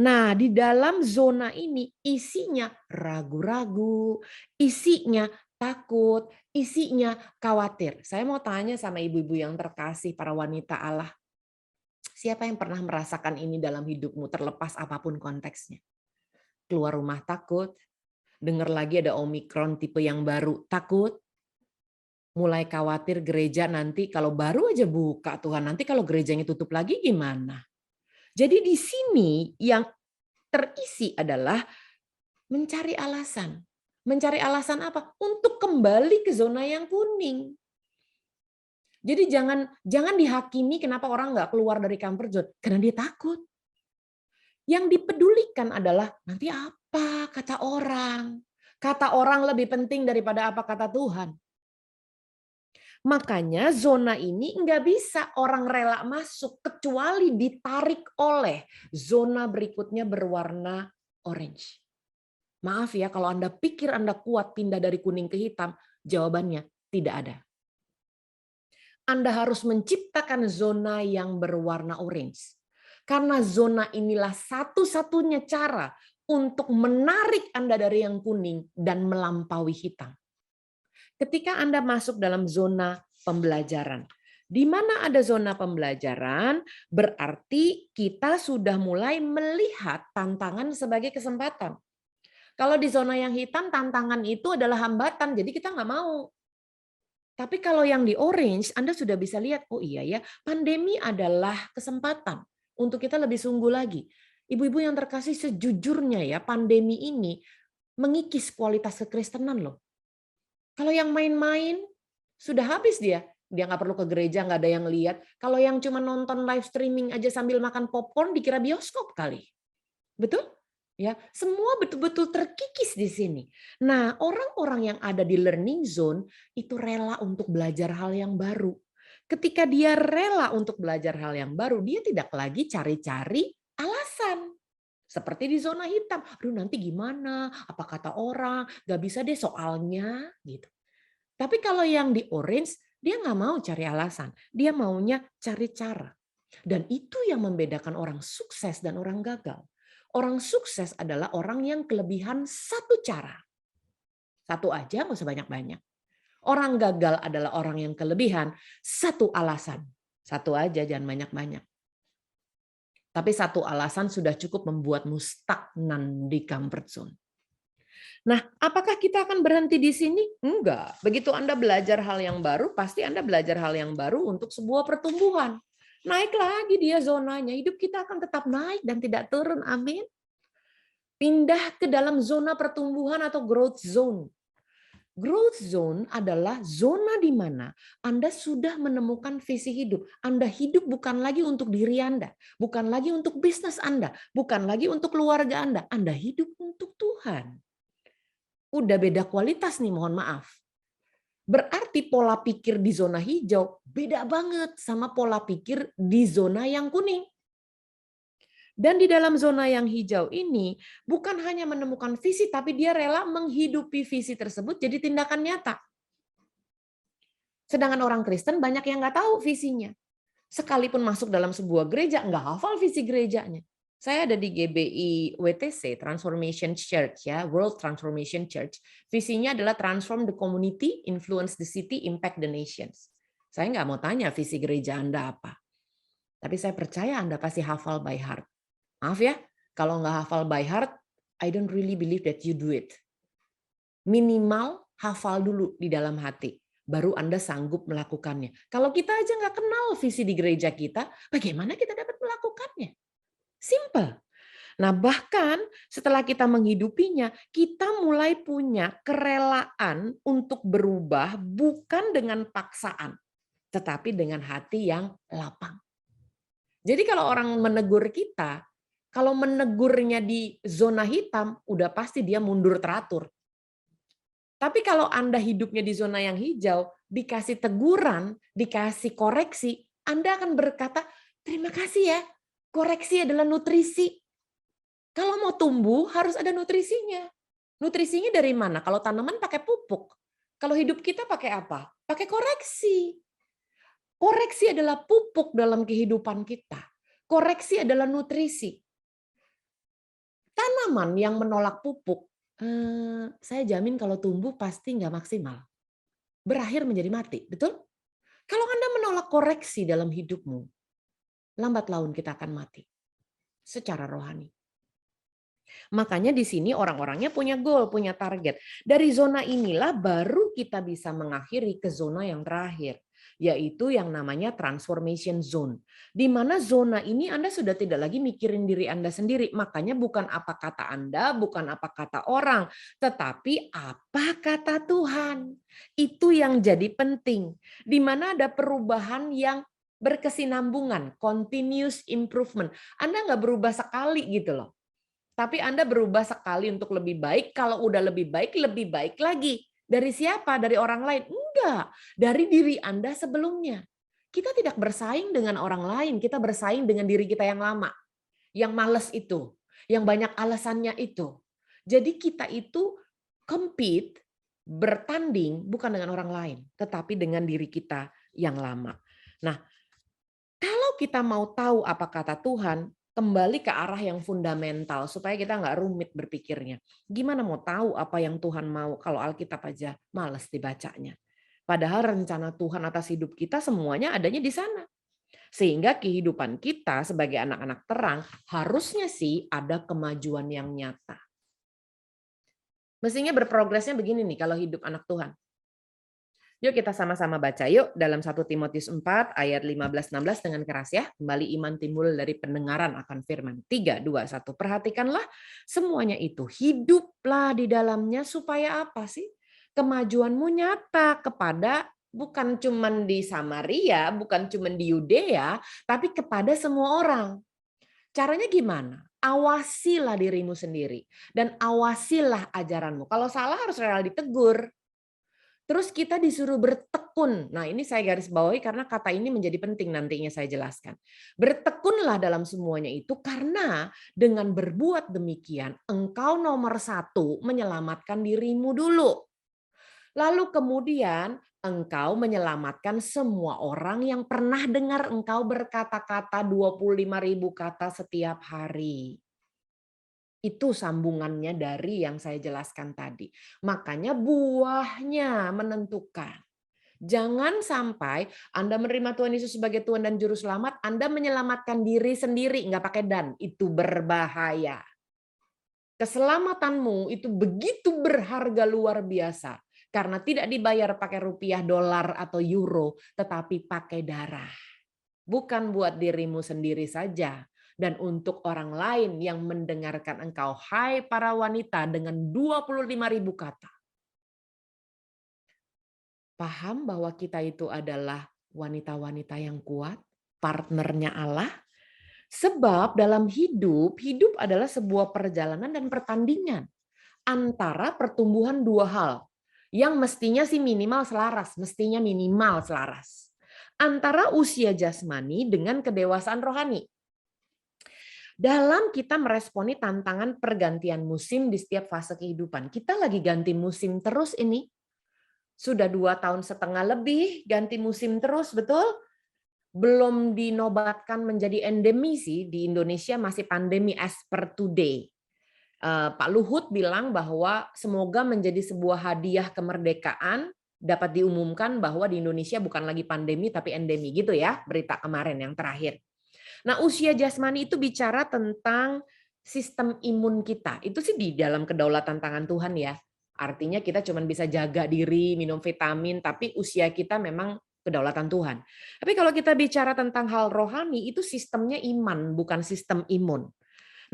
Nah, di dalam zona ini isinya ragu-ragu, isinya takut, isinya khawatir. Saya mau tanya sama ibu-ibu yang terkasih, para wanita Allah. Siapa yang pernah merasakan ini dalam hidupmu terlepas apapun konteksnya? Keluar rumah takut, dengar lagi ada Omikron tipe yang baru, takut. Mulai khawatir gereja nanti kalau baru aja buka Tuhan, nanti kalau gerejanya tutup lagi gimana? Jadi di sini yang terisi adalah mencari alasan. Mencari alasan apa? Untuk kembali ke zona yang kuning. Jadi jangan dihakimi kenapa orang nggak keluar dari comfort zone, karena dia takut. Yang dipedulikan adalah nanti apa kata orang. Kata orang lebih penting daripada apa kata Tuhan. Makanya zona ini nggak bisa orang rela masuk kecuali ditarik oleh zona berikutnya berwarna orange. Maaf ya kalau Anda pikir Anda kuat pindah dari kuning ke hitam, jawabannya tidak ada. Anda harus menciptakan zona yang berwarna orange. Karena zona inilah satu-satunya cara untuk menarik Anda dari yang kuning dan melampaui hitam. Ketika Anda masuk dalam zona pembelajaran, di mana ada zona pembelajaran, berarti kita sudah mulai melihat tantangan sebagai kesempatan. Kalau di zona yang hitam, tantangan itu adalah hambatan, jadi kita nggak mau. Tapi kalau yang di orange, Anda sudah bisa lihat, oh iya ya, pandemi adalah kesempatan untuk kita lebih sungguh lagi. Ibu-ibu yang terkasih, sejujurnya ya, pandemi ini mengikis kualitas kekristenan loh. Kalau yang main-main, sudah habis dia. Dia nggak perlu ke gereja, nggak ada yang lihat. Kalau yang cuma nonton live streaming aja sambil makan popcorn, dikira bioskop kali. Betul? Ya, semua betul-betul terkikis di sini. Nah, orang-orang yang ada di learning zone itu rela untuk belajar hal yang baru. Ketika dia rela untuk belajar hal yang baru, dia tidak lagi cari-cari alasan. Seperti di zona hitam, aduh nanti gimana, apa kata orang, gak bisa deh soalnya. Gitu. Tapi kalau yang di orange, dia nggak mau cari alasan, dia maunya cari cara. Dan itu yang membedakan orang sukses dan orang gagal. Orang sukses adalah orang yang kelebihan satu cara. Satu aja, nggak usah banyak-banyak. Orang gagal adalah orang yang kelebihan satu alasan. Satu aja, jangan banyak-banyak. Tapi satu alasan sudah cukup membuatmu stagnan di comfort zone. Nah, apakah kita akan berhenti di sini? Enggak. Begitu Anda belajar hal yang baru, pasti Anda belajar hal yang baru untuk sebuah pertumbuhan. Naik lagi dia zonanya. Hidup kita akan tetap naik dan tidak turun. Amin. Pindah ke dalam zona pertumbuhan atau growth zone. Growth zone adalah zona di mana Anda sudah menemukan visi hidup. Anda hidup bukan lagi untuk diri Anda, bukan lagi untuk bisnis Anda, bukan lagi untuk keluarga Anda. Anda hidup untuk Tuhan. Udah beda kualitas nih, mohon maaf. Berarti pola pikir di zona hijau beda banget sama pola pikir di zona yang kuning. Dan di dalam zona yang hijau ini bukan hanya menemukan visi, tapi dia rela menghidupi visi tersebut jadi tindakan nyata. Sedangkan orang Kristen banyak yang nggak tahu visinya. Sekalipun masuk dalam sebuah gereja, nggak hafal visi gerejanya. Saya ada di GBI WTC, Transformation Church, ya, World Transformation Church. Visinya adalah transform the community, influence the city, impact the nations. Saya nggak mau tanya visi gereja Anda apa. Tapi saya percaya Anda pasti hafal by heart. Maaf ya, kalau nggak hafal by heart, I don't really believe that you do it. Minimal hafal dulu di dalam hati, baru Anda sanggup melakukannya. Kalau kita aja nggak kenal visi di gereja kita, bagaimana kita dapat melakukannya? Simple. Nah, bahkan setelah kita menghidupinya, kita mulai punya kerelaan untuk berubah bukan dengan paksaan, tetapi dengan hati yang lapang. Jadi kalau orang menegur kita, kalau menegurnya di zona hitam, udah pasti dia mundur teratur. Tapi kalau Anda hidupnya di zona yang hijau, dikasih teguran, dikasih koreksi, Anda akan berkata, terima kasih ya, koreksi adalah nutrisi. Kalau mau tumbuh harus ada nutrisinya. Nutrisinya dari mana? Kalau tanaman pakai pupuk. Kalau hidup kita pakai apa? Pakai koreksi. Koreksi adalah pupuk dalam kehidupan kita. Koreksi adalah nutrisi. Tanaman yang menolak pupuk, saya jamin kalau tumbuh pasti nggak maksimal. Berakhir menjadi mati, betul? Kalau Anda menolak koreksi dalam hidupmu, lambat laun kita akan mati secara rohani. Makanya di sini orang-orangnya punya goal, punya target. Dari zona inilah baru kita bisa mengakhiri ke zona yang terakhir, yaitu yang namanya transformation zone. Di mana zona ini Anda sudah tidak lagi mikirin diri Anda sendiri. Makanya bukan apa kata Anda, bukan apa kata orang, tetapi apa kata Tuhan. Itu yang jadi penting. Di mana ada perubahan yang berkesinambungan, continuous improvement. Anda nggak berubah sekali gitu loh. Tapi Anda berubah sekali untuk lebih baik, kalau udah lebih baik lagi. Dari siapa? Dari orang lain? Enggak, dari diri Anda sebelumnya. Kita tidak bersaing dengan orang lain, kita bersaing dengan diri kita yang lama. Yang males itu, yang banyak alasannya itu. Jadi kita itu compete, bertanding bukan dengan orang lain, tetapi dengan diri kita yang lama. Nah, kalau kita mau tahu apa kata Tuhan, kembali ke arah yang fundamental supaya kita nggak rumit berpikirnya. Gimana mau tahu apa yang Tuhan mau kalau Alkitab aja males dibacanya. Padahal rencana Tuhan atas hidup kita semuanya adanya di sana. Sehingga kehidupan kita sebagai anak-anak terang harusnya sih ada kemajuan yang nyata. Mestinya berprogresnya begini nih kalau hidup anak Tuhan. Yuk kita sama-sama baca yuk dalam 1 Timotius 4 ayat 15-16 dengan keras ya. Kembali iman timbul dari pendengaran akan firman. 3, 2, 1. Perhatikanlah semuanya itu. Hiduplah di dalamnya supaya apa sih? Kemajuanmu nyata kepada bukan cuman di Samaria, bukan cuman di Yudea, tapi kepada semua orang. Caranya gimana? Awasilah dirimu sendiri dan awasilah ajaranmu. Kalau salah harus rela ditegur. Terus kita disuruh bertekun. Nah, ini saya garis bawahi karena kata ini menjadi penting nantinya saya jelaskan. Bertekunlah dalam semuanya itu karena dengan berbuat demikian engkau nomor 1 menyelamatkan dirimu dulu. Lalu kemudian engkau menyelamatkan semua orang yang pernah dengar engkau berkata-kata 25.000 kata setiap hari. Itu sambungannya dari yang saya jelaskan tadi. Makanya buahnya menentukan. Jangan sampai Anda menerima Tuhan Yesus sebagai Tuhan dan Juru Selamat, Anda menyelamatkan diri sendiri, nggak pakai dan. Itu berbahaya. Keselamatanmu itu begitu berharga luar biasa. Karena tidak dibayar pakai rupiah, dolar, atau euro, tetapi pakai darah. Bukan buat dirimu sendiri saja. Dan untuk orang lain yang mendengarkan engkau, hai para wanita dengan 25.000 kata. Paham bahwa kita itu adalah wanita-wanita yang kuat, partnernya Allah. Sebab dalam hidup adalah sebuah perjalanan dan pertandingan. Antara pertumbuhan dua hal. Yang mestinya sih minimal selaras. Antara usia jasmani dengan kedewasaan rohani. Dalam kita meresponi tantangan pergantian musim di setiap fase kehidupan. Kita lagi ganti musim terus ini. Sudah 2,5 tahun lebih ganti musim terus, betul? Belum dinobatkan menjadi endemi sih. Di Indonesia masih pandemi as per today. Pak Luhut bilang bahwa semoga menjadi sebuah hadiah kemerdekaan dapat diumumkan bahwa di Indonesia bukan lagi pandemi tapi endemi gitu ya, berita kemarin yang terakhir. Nah, usia jasmani itu bicara tentang sistem imun kita. Itu sih di dalam kedaulatan tangan Tuhan ya. Artinya kita cuma bisa jaga diri, minum vitamin, tapi usia kita memang kedaulatan Tuhan. Tapi kalau kita bicara tentang hal rohani, itu sistemnya iman, bukan sistem imun.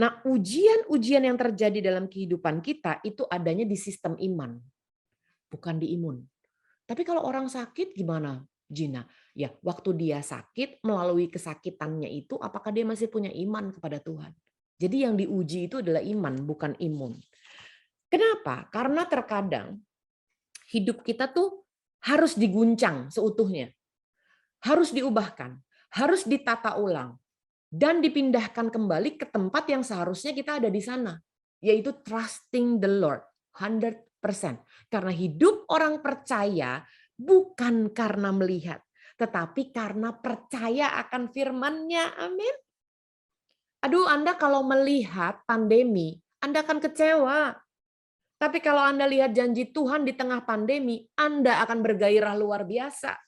Nah, ujian-ujian yang terjadi dalam kehidupan kita itu adanya di sistem iman, bukan di imun. Tapi kalau orang sakit gimana, Gina? Ya, waktu dia sakit, melalui kesakitannya itu, apakah dia masih punya iman kepada Tuhan? Jadi yang diuji itu adalah iman, bukan imun. Kenapa? Karena terkadang hidup kita tuh harus diguncang seutuhnya. Harus diubahkan, harus ditata ulang. Dan dipindahkan kembali ke tempat yang seharusnya kita ada di sana. Yaitu trusting the Lord, 100%. Karena hidup orang percaya bukan karena melihat, tetapi karena percaya akan firman-Nya. Amin. Aduh, Anda kalau melihat pandemi, Anda akan kecewa. Tapi kalau Anda lihat janji Tuhan di tengah pandemi, Anda akan bergairah luar biasa.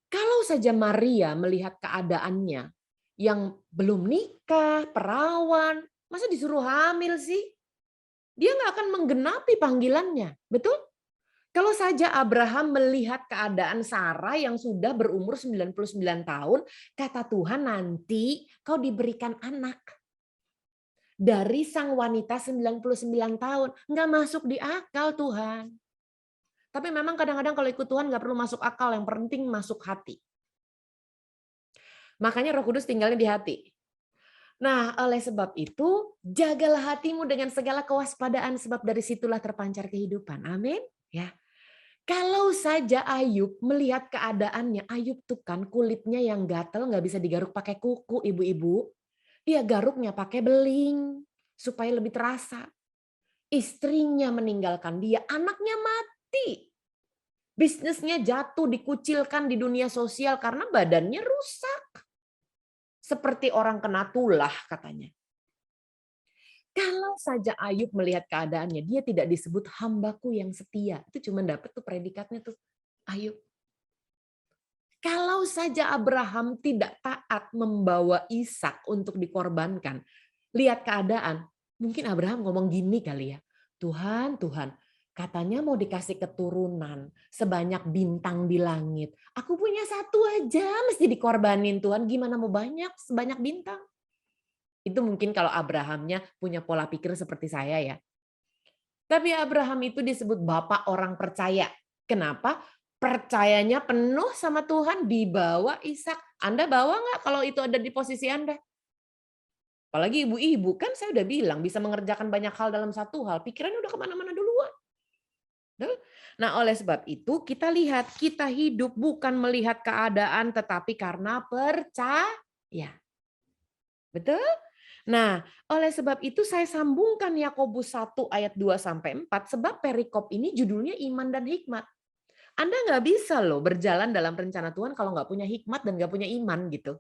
Kalau saja Maria melihat keadaannya yang belum nikah, perawan, masa disuruh hamil sih? Dia nggak akan menggenapi panggilannya, betul? Kalau saja Abraham melihat keadaan Sarah yang sudah berumur 99 tahun, kata Tuhan nanti kau diberikan anak. Dari sang wanita 99 tahun, nggak masuk di akal Tuhan. Tapi memang kadang-kadang kalau ikut Tuhan nggak perlu masuk akal, yang penting masuk hati. Makanya Roh Kudus tinggalnya di hati. Nah, oleh sebab itu, jagalah hatimu dengan segala kewaspadaan, sebab dari situlah terpancar kehidupan. Amin. Ya. Kalau saja Ayub melihat keadaannya, Ayub tuh kan kulitnya yang gatel nggak bisa digaruk pakai kuku, ibu-ibu. Dia garuknya pakai beling supaya lebih terasa. Istrinya meninggalkan dia, anaknya mati. Bisnisnya jatuh, dikucilkan di dunia sosial karena badannya rusak. Seperti orang kena tulah katanya. Kalau saja Ayub melihat keadaannya, dia tidak disebut hambaku yang setia. Itu cuma dapat tuh predikatnya tuh Ayub. Kalau saja Abraham tidak taat membawa Ishak untuk dikorbankan, lihat keadaan, mungkin Abraham ngomong gini kali ya, Tuhan, Katanya mau dikasih keturunan sebanyak bintang di langit. Aku punya satu aja mesti dikorbanin Tuhan. Gimana mau sebanyak bintang? Itu mungkin kalau Abrahamnya punya pola pikir seperti saya ya. Tapi Abraham itu disebut bapak orang percaya. Kenapa? Percayanya penuh sama Tuhan, dibawa Ishak. Anda bawa nggak kalau itu ada di posisi Anda? Apalagi ibu-ibu, kan saya udah bilang bisa mengerjakan banyak hal dalam satu hal. Pikirannya udah kemana-mana duluan. Nah, oleh sebab itu kita lihat, kita hidup bukan melihat keadaan tetapi karena percaya. Betul? Nah, oleh sebab itu saya sambungkan Yakobus 1 ayat 2-4 sebab perikop ini judulnya iman dan hikmat. Anda nggak bisa loh berjalan dalam rencana Tuhan kalau nggak punya hikmat dan nggak punya iman gitu.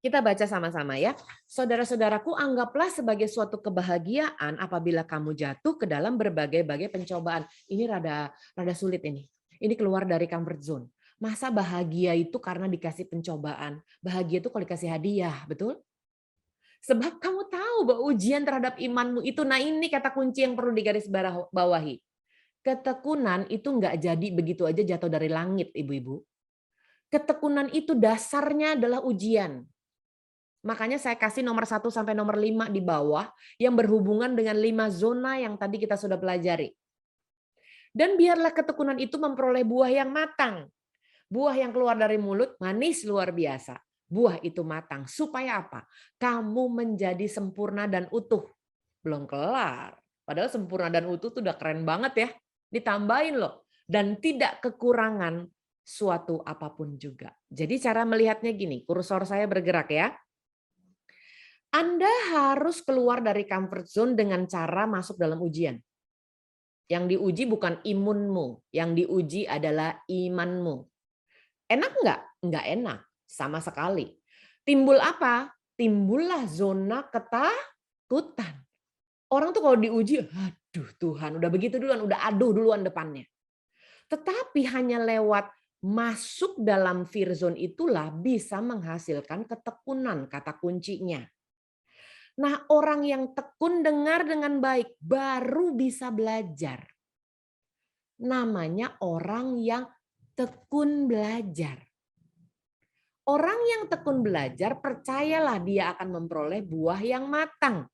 Kita baca sama-sama ya. Saudara-saudaraku, anggaplah sebagai suatu kebahagiaan apabila kamu jatuh ke dalam berbagai-bagai pencobaan. Ini rada sulit ini. Ini keluar dari comfort zone. Masa bahagia itu karena dikasih pencobaan? Bahagia itu kalau dikasih hadiah, betul? Sebab kamu tahu bahwa ujian terhadap imanmu itu, nah ini kata kunci yang perlu digarisbawahi. Ketekunan itu nggak jadi begitu aja jatuh dari langit, ibu-ibu. Ketekunan itu dasarnya adalah ujian. Makanya saya kasih nomor 1 sampai nomor 5 di bawah yang berhubungan dengan 5 zona yang tadi kita sudah pelajari. Dan biarlah ketekunan itu memperoleh buah yang matang. Buah yang keluar dari mulut manis luar biasa. Buah itu matang. Supaya apa? Kamu menjadi sempurna dan utuh. Belum kelar. Padahal sempurna dan utuh itu udah keren banget ya. Ditambahin loh. Dan tidak kekurangan suatu apapun juga. Jadi cara melihatnya gini. Kursor saya bergerak ya. Anda harus keluar dari comfort zone dengan cara masuk dalam ujian. Yang diuji bukan imunmu, yang diuji adalah imanmu. Enak nggak? Nggak enak, sama sekali. Timbul apa? Timbullah zona ketakutan. Orang tuh kalau diuji, aduh Tuhan, udah begitu duluan, udah aduh duluan depannya. Tetapi hanya lewat masuk dalam fear zone itulah bisa menghasilkan ketekunan, kata kuncinya. Nah, orang yang tekun dengar dengan baik baru bisa belajar. Namanya orang yang tekun belajar. Orang yang tekun belajar, percayalah dia akan memperoleh buah yang matang.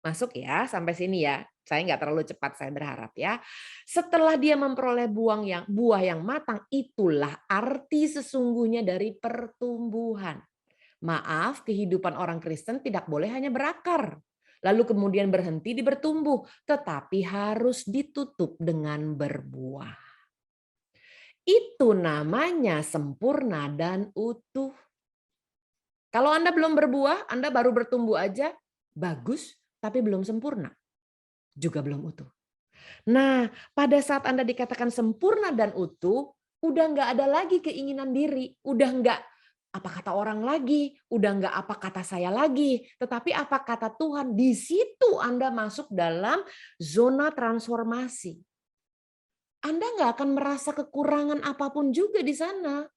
Masuk ya, sampai sini ya. Saya nggak terlalu cepat, saya berharap ya. Setelah dia memperoleh buah yang matang, itulah arti sesungguhnya dari pertumbuhan. Maaf, kehidupan orang Kristen tidak boleh hanya berakar, lalu kemudian berhenti di bertumbuh, tetapi harus ditutup dengan berbuah. Itu namanya sempurna dan utuh. Kalau Anda belum berbuah, Anda baru bertumbuh aja, bagus, tapi belum sempurna. Juga belum utuh. Nah, pada saat Anda dikatakan sempurna dan utuh, udah nggak ada lagi keinginan diri, udah nggak apa kata orang lagi, udah nggak apa kata saya lagi, tetapi apa kata Tuhan. Di situ Anda masuk dalam zona transformasi. Anda nggak akan merasa kekurangan apapun juga di sana.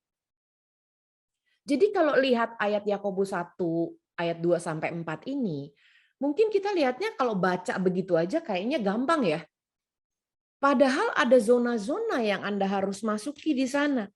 Jadi kalau lihat ayat Yakobus 1 ayat 2-4 ini, mungkin kita lihatnya kalau baca begitu aja kayaknya gampang ya. Padahal ada zona-zona yang Anda harus masuki di sana.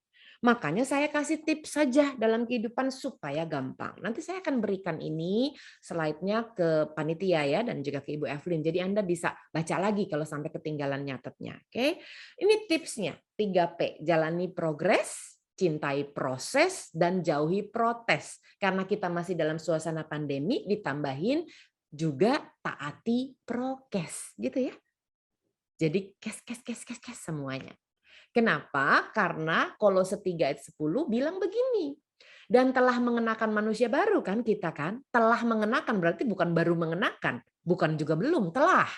Makanya saya kasih tips saja dalam kehidupan supaya gampang. Nanti saya akan berikan ini slide-nya ke panitia ya dan juga ke Ibu Evelyn. Jadi Anda bisa baca lagi kalau sampai ketinggalan nyatetnya. Oke. Ini tipsnya 3P. Jalani progres, cintai proses, dan jauhi protes. Karena kita masih dalam suasana pandemi, ditambahin juga taati prokes. Gitu ya. Jadi kes semuanya. Kenapa? Karena Kolose 3 ayat 10 bilang begini. Dan telah mengenakan manusia baru kan kita kan? Telah mengenakan berarti bukan baru mengenakan. Bukan juga belum, telah.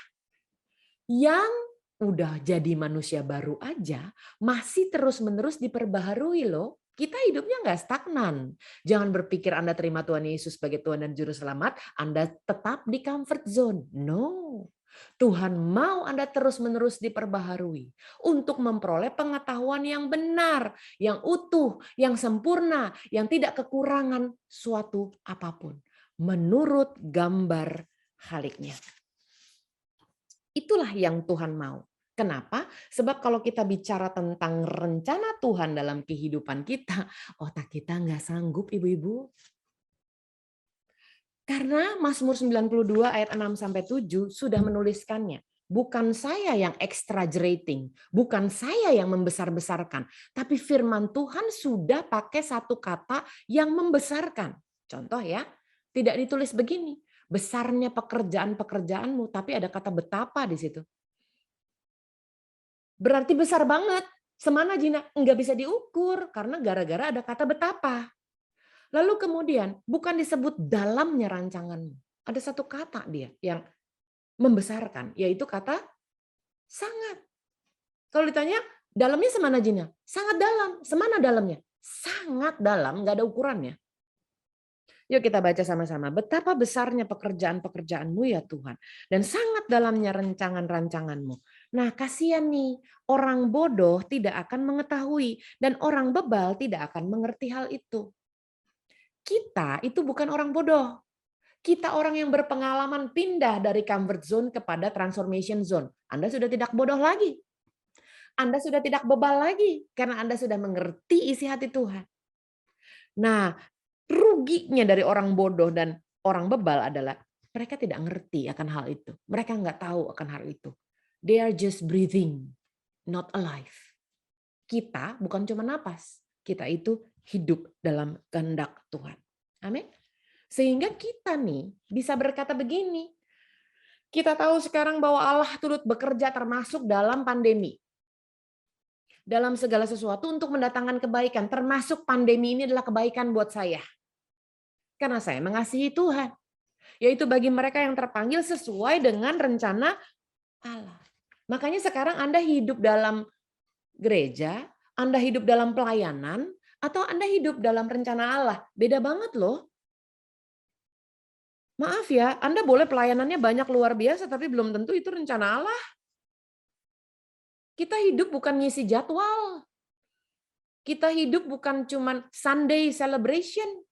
Yang udah jadi manusia baru aja masih terus-menerus diperbaharui loh. Kita hidupnya nggak stagnan. Jangan berpikir Anda terima Tuhan Yesus sebagai Tuhan dan Juru Selamat, Anda tetap di comfort zone. No. Tuhan mau Anda terus-menerus diperbaharui untuk memperoleh pengetahuan yang benar, yang utuh, yang sempurna, yang tidak kekurangan suatu apapun. Menurut gambar Khaliknya. Itulah yang Tuhan mau. Kenapa? Sebab kalau kita bicara tentang rencana Tuhan dalam kehidupan kita, otak kita nggak sanggup, ibu-ibu. Karena Mazmur 92 ayat 6-7 sudah menuliskannya. Bukan saya yang exaggerating, bukan saya yang membesar-besarkan, tapi firman Tuhan sudah pakai satu kata yang membesarkan. Contoh ya, tidak ditulis begini, besarnya pekerjaan-pekerjaanmu, tapi ada kata betapa di situ. Berarti besar banget. Semana Jina nggak bisa diukur karena gara-gara ada kata betapa. Lalu kemudian bukan disebut dalamnya rancanganmu. Ada satu kata dia yang membesarkan, yaitu kata sangat. Kalau ditanya dalamnya semana Jina? Sangat dalam. Semana dalamnya? Sangat dalam, nggak ada ukurannya. Yuk kita baca sama-sama. Betapa besarnya pekerjaan-pekerjaanmu ya Tuhan. Dan sangat dalamnya rancangan-rancanganmu. Nah kasihan nih, orang bodoh tidak akan mengetahui. Dan orang bebal tidak akan mengerti hal itu. Kita itu bukan orang bodoh. Kita orang yang berpengalaman pindah dari comfort zone kepada transformation zone. Anda sudah tidak bodoh lagi. Anda sudah tidak bebal lagi. Karena Anda sudah mengerti isi hati Tuhan. Nah, ruginya dari orang bodoh dan orang bebal adalah mereka tidak ngerti akan hal itu. Mereka nggak tahu akan hal itu. They are just breathing, not alive. Kita bukan cuma napas. Kita itu hidup dalam kehendak Tuhan. Amin. Sehingga kita nih bisa berkata begini. Kita tahu sekarang bahwa Allah turut bekerja termasuk dalam pandemi. Dalam segala sesuatu untuk mendatangkan kebaikan. Termasuk pandemi ini adalah kebaikan buat saya. Karena saya mengasihi Tuhan. Yaitu bagi mereka yang terpanggil sesuai dengan rencana Allah. Makanya sekarang Anda hidup dalam gereja, Anda hidup dalam pelayanan, atau Anda hidup dalam rencana Allah. Beda banget loh. Maaf ya, Anda boleh pelayanannya banyak luar biasa, tapi belum tentu itu rencana Allah. Kita hidup bukan ngisi jadwal. Kita hidup bukan cuman Sunday celebration.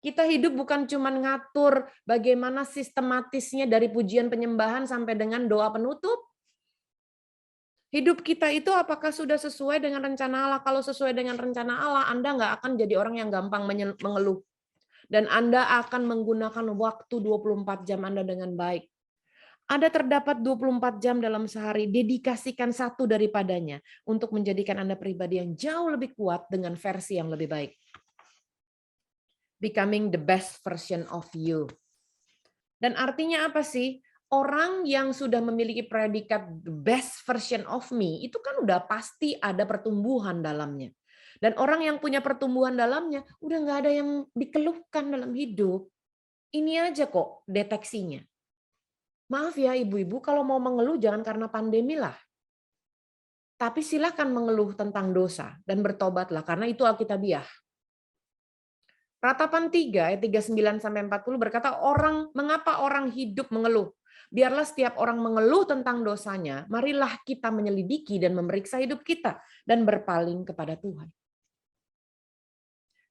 Kita hidup bukan cuman ngatur bagaimana sistematisnya dari pujian penyembahan sampai dengan doa penutup. Hidup kita itu apakah sudah sesuai dengan rencana Allah? Kalau sesuai dengan rencana Allah, Anda nggak akan jadi orang yang gampang mengeluh. Dan Anda akan menggunakan waktu 24 jam Anda dengan baik. Ada terdapat 24 jam dalam sehari, dedikasikan satu daripadanya untuk menjadikan Anda pribadi yang jauh lebih kuat dengan versi yang lebih baik. Becoming the best version of you. Dan artinya apa sih? Orang yang sudah memiliki predikat the best version of me, itu kan udah pasti ada pertumbuhan dalamnya. Dan orang yang punya pertumbuhan dalamnya, udah nggak ada yang dikeluhkan dalam hidup. Ini aja kok deteksinya. Maaf ya ibu-ibu, kalau mau mengeluh jangan karena pandemi lah. Tapi silakan mengeluh tentang dosa dan bertobatlah, karena itu alkitabiah. Ratapan 3 ayat 39-40 berkata, mengapa orang hidup mengeluh? Biarlah setiap orang mengeluh tentang dosanya, marilah kita menyelidiki dan memeriksa hidup kita dan berpaling kepada Tuhan.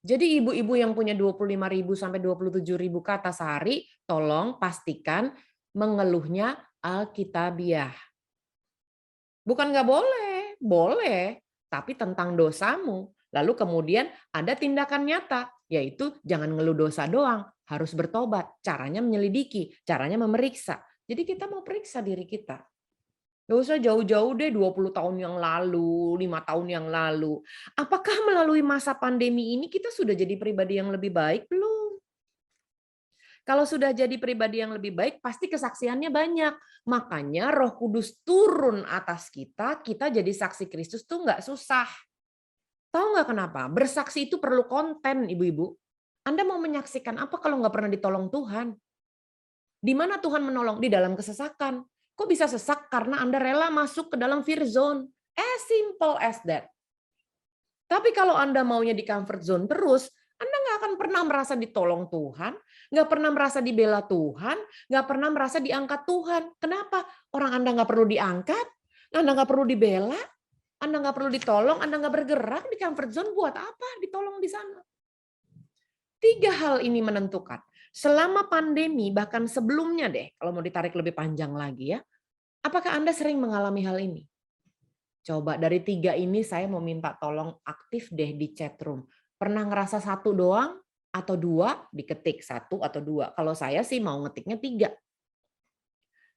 Jadi ibu-ibu yang punya 25.000 sampai 27.000 kata sehari, tolong pastikan mengeluhnya alkitabiah. Bukan nggak boleh, boleh, tapi tentang dosamu. Lalu kemudian ada tindakan nyata, yaitu jangan ngeluh dosa doang, harus bertobat. Caranya menyelidiki, caranya memeriksa. Jadi kita mau periksa diri kita. Nggak usah jauh-jauh deh 20 tahun yang lalu, 5 tahun yang lalu. Apakah melalui masa pandemi ini kita sudah jadi pribadi yang lebih baik? Belum. Kalau sudah jadi pribadi yang lebih baik, pasti kesaksiannya banyak. Makanya Roh Kudus turun atas kita, kita jadi saksi Kristus tuh nggak susah. Tahu nggak kenapa? Bersaksi itu perlu konten, ibu-ibu. Anda mau menyaksikan apa kalau nggak pernah ditolong Tuhan? Di mana Tuhan menolong? Di dalam kesesakan. Kok bisa sesak? Karena Anda rela masuk ke dalam fear zone. As simple as that. Tapi kalau Anda maunya di comfort zone terus, Anda nggak akan pernah merasa ditolong Tuhan, nggak pernah merasa dibela Tuhan, nggak pernah merasa diangkat Tuhan. Kenapa? Orang Anda nggak perlu diangkat, Anda nggak perlu dibela, Anda nggak perlu ditolong, Anda nggak bergerak di comfort zone, buat apa ditolong di sana? 3 hal ini menentukan. Selama pandemi, bahkan sebelumnya deh, kalau mau ditarik lebih panjang lagi ya, Apakah Anda sering mengalami hal ini? Coba dari 3 ini saya mau minta tolong aktif deh di chat room. Pernah ngerasa 1 doang atau 2? Diketik 1 atau 2. Kalau saya sih mau ngetiknya 3.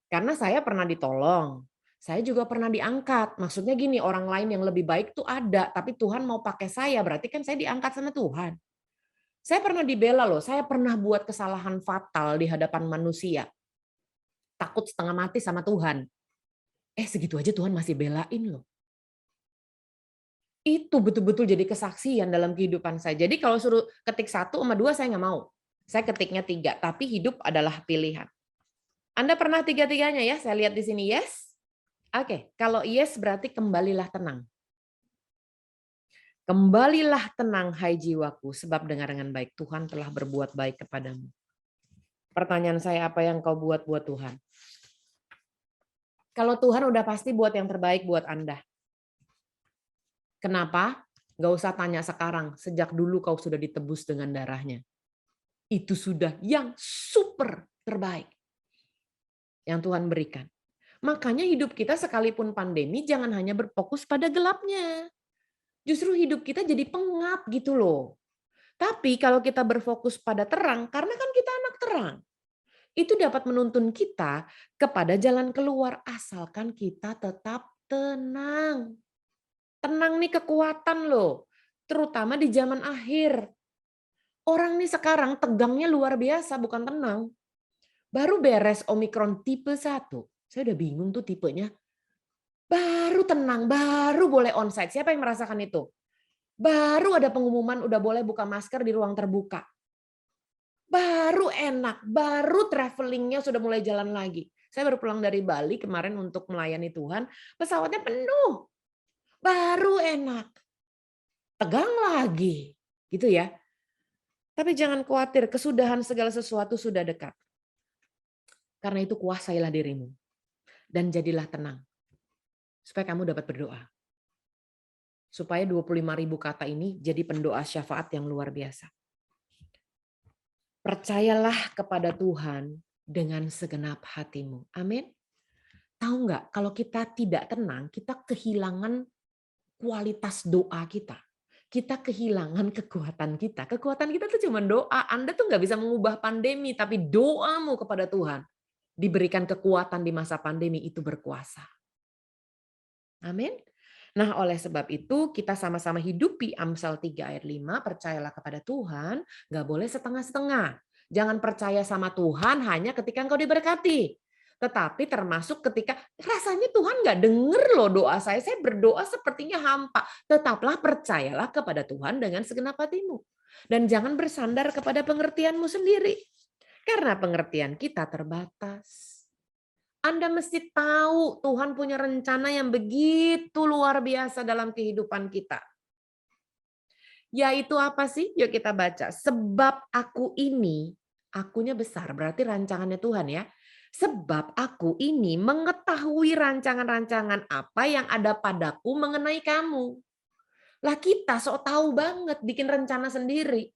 Karena saya pernah ditolong. Saya juga pernah diangkat. Maksudnya gini, orang lain yang lebih baik tuh ada, tapi Tuhan mau pakai saya, berarti kan saya diangkat sama Tuhan. Saya pernah dibela loh, saya pernah buat kesalahan fatal di hadapan manusia. Takut setengah mati sama Tuhan. Segitu aja Tuhan masih belain loh. Itu betul-betul jadi kesaksian dalam kehidupan saya. Jadi kalau suruh ketik 1 sama 2 saya nggak mau. Saya ketiknya 3, tapi hidup adalah pilihan. Anda pernah 3-tiganya ya? Saya lihat di sini yes. Oke, kalau yes berarti kembalilah tenang. Kembalilah tenang hai jiwaku, sebab dengar dengan baik Tuhan telah berbuat baik kepadamu. Pertanyaan saya, apa yang kau buat buat Tuhan? Kalau Tuhan udah pasti buat yang terbaik buat Anda. Kenapa? Gak usah tanya sekarang, sejak dulu kau sudah ditebus dengan darahnya. Itu sudah yang super terbaik yang Tuhan berikan. Makanya hidup kita sekalipun pandemi jangan hanya berfokus pada gelapnya. Justru hidup kita jadi pengap gitu loh. Tapi kalau kita berfokus pada terang, karena kan kita anak terang, itu dapat menuntun kita kepada jalan keluar asalkan kita tetap tenang. Tenang nih kekuatan loh, terutama di zaman akhir. Orang nih sekarang tegangnya luar biasa, bukan tenang. Baru beres Omikron tipe 1. Saya udah bingung tuh tipenya. Baru tenang, baru boleh onsite. Siapa yang merasakan itu? Baru ada pengumuman udah boleh buka masker di ruang terbuka. Baru enak, baru travelingnya sudah mulai jalan lagi. Saya baru pulang dari Bali kemarin untuk melayani Tuhan, pesawatnya penuh. Baru enak. Tegang lagi. Gitu ya. Tapi jangan khawatir, kesudahan segala sesuatu sudah dekat. Karena itu kuasailah dirimu. Dan jadilah tenang. Supaya kamu dapat berdoa. Supaya 25.000 kata ini jadi pendoa syafaat yang luar biasa. Percayalah kepada Tuhan dengan segenap hatimu. Amin. Tahu nggak, kalau kita tidak tenang, kita kehilangan kualitas doa kita. Kita kehilangan kekuatan kita. Kekuatan kita tuh cuma doa. Anda tuh nggak bisa mengubah pandemi, tapi doamu kepada Tuhan diberikan kekuatan di masa pandemi itu berkuasa. Amin. Nah, oleh sebab itu kita sama-sama hidupi Amsal 3 ayat 5, percayalah kepada Tuhan, nggak boleh setengah-setengah. Jangan percaya sama Tuhan hanya ketika engkau diberkati. Tetapi termasuk ketika rasanya Tuhan nggak denger loh doa saya berdoa sepertinya hampa. Tetaplah percayalah kepada Tuhan dengan segenap hatimu. Dan jangan bersandar kepada pengertianmu sendiri. Karena pengertian kita terbatas. Anda mesti tahu Tuhan punya rencana yang begitu luar biasa dalam kehidupan kita. Yaitu apa sih? Yuk kita baca. Sebab aku ini, akunya besar, berarti rancangannya Tuhan ya. Sebab aku ini mengetahui rancangan-rancangan apa yang ada padaku mengenai kamu. Lah kita sok tahu banget bikin rencana sendiri.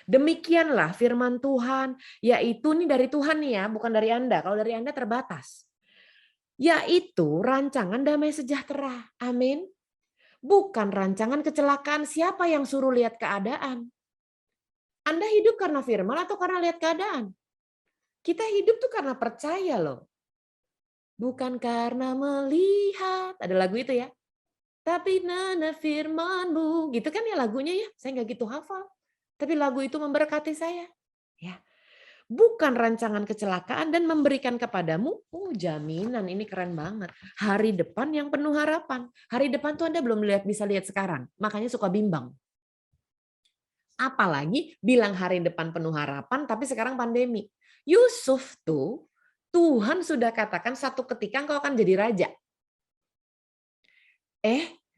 Demikianlah firman Tuhan, yaitu ini dari Tuhan nih ya, bukan dari Anda. Kalau dari Anda terbatas. Yaitu rancangan damai sejahtera. Amin. Bukan rancangan kecelakaan. Siapa yang suruh lihat keadaan? Anda hidup karena firman atau karena lihat keadaan? Kita hidup tuh karena percaya loh. Bukan karena melihat. Ada lagu itu ya. Tapi nana firman-Mu. Gitu kan ya lagunya ya. Saya nggak gitu hafal. Tapi lagu itu memberkati saya. Ya. Bukan rancangan kecelakaan dan memberikan kepadamu jaminan. Ini keren banget. Hari depan yang penuh harapan. Hari depan tuh Anda belum bisa lihat sekarang. Makanya suka bimbang. Apalagi bilang hari depan penuh harapan tapi sekarang pandemi. Yusuf tuh Tuhan sudah katakan satu ketika engkau akan jadi raja.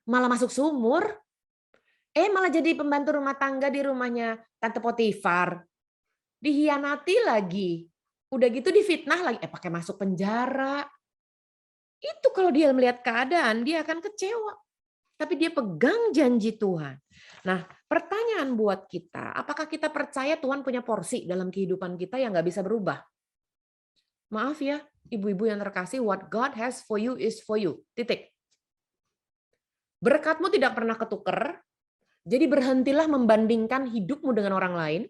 Malah masuk sumur. Malah jadi pembantu rumah tangga di rumahnya Tante Potifar. Dihianati lagi. Udah gitu difitnah lagi. Pakai masuk penjara. Itu kalau dia melihat keadaan, dia akan kecewa. Tapi dia pegang janji Tuhan. Nah, pertanyaan buat kita, apakah kita percaya Tuhan punya porsi dalam kehidupan kita yang nggak bisa berubah? Maaf ya, ibu-ibu yang terkasih, what God has for you is for you. Titik. Berkatmu tidak pernah ketuker, jadi berhentilah membandingkan hidupmu dengan orang lain.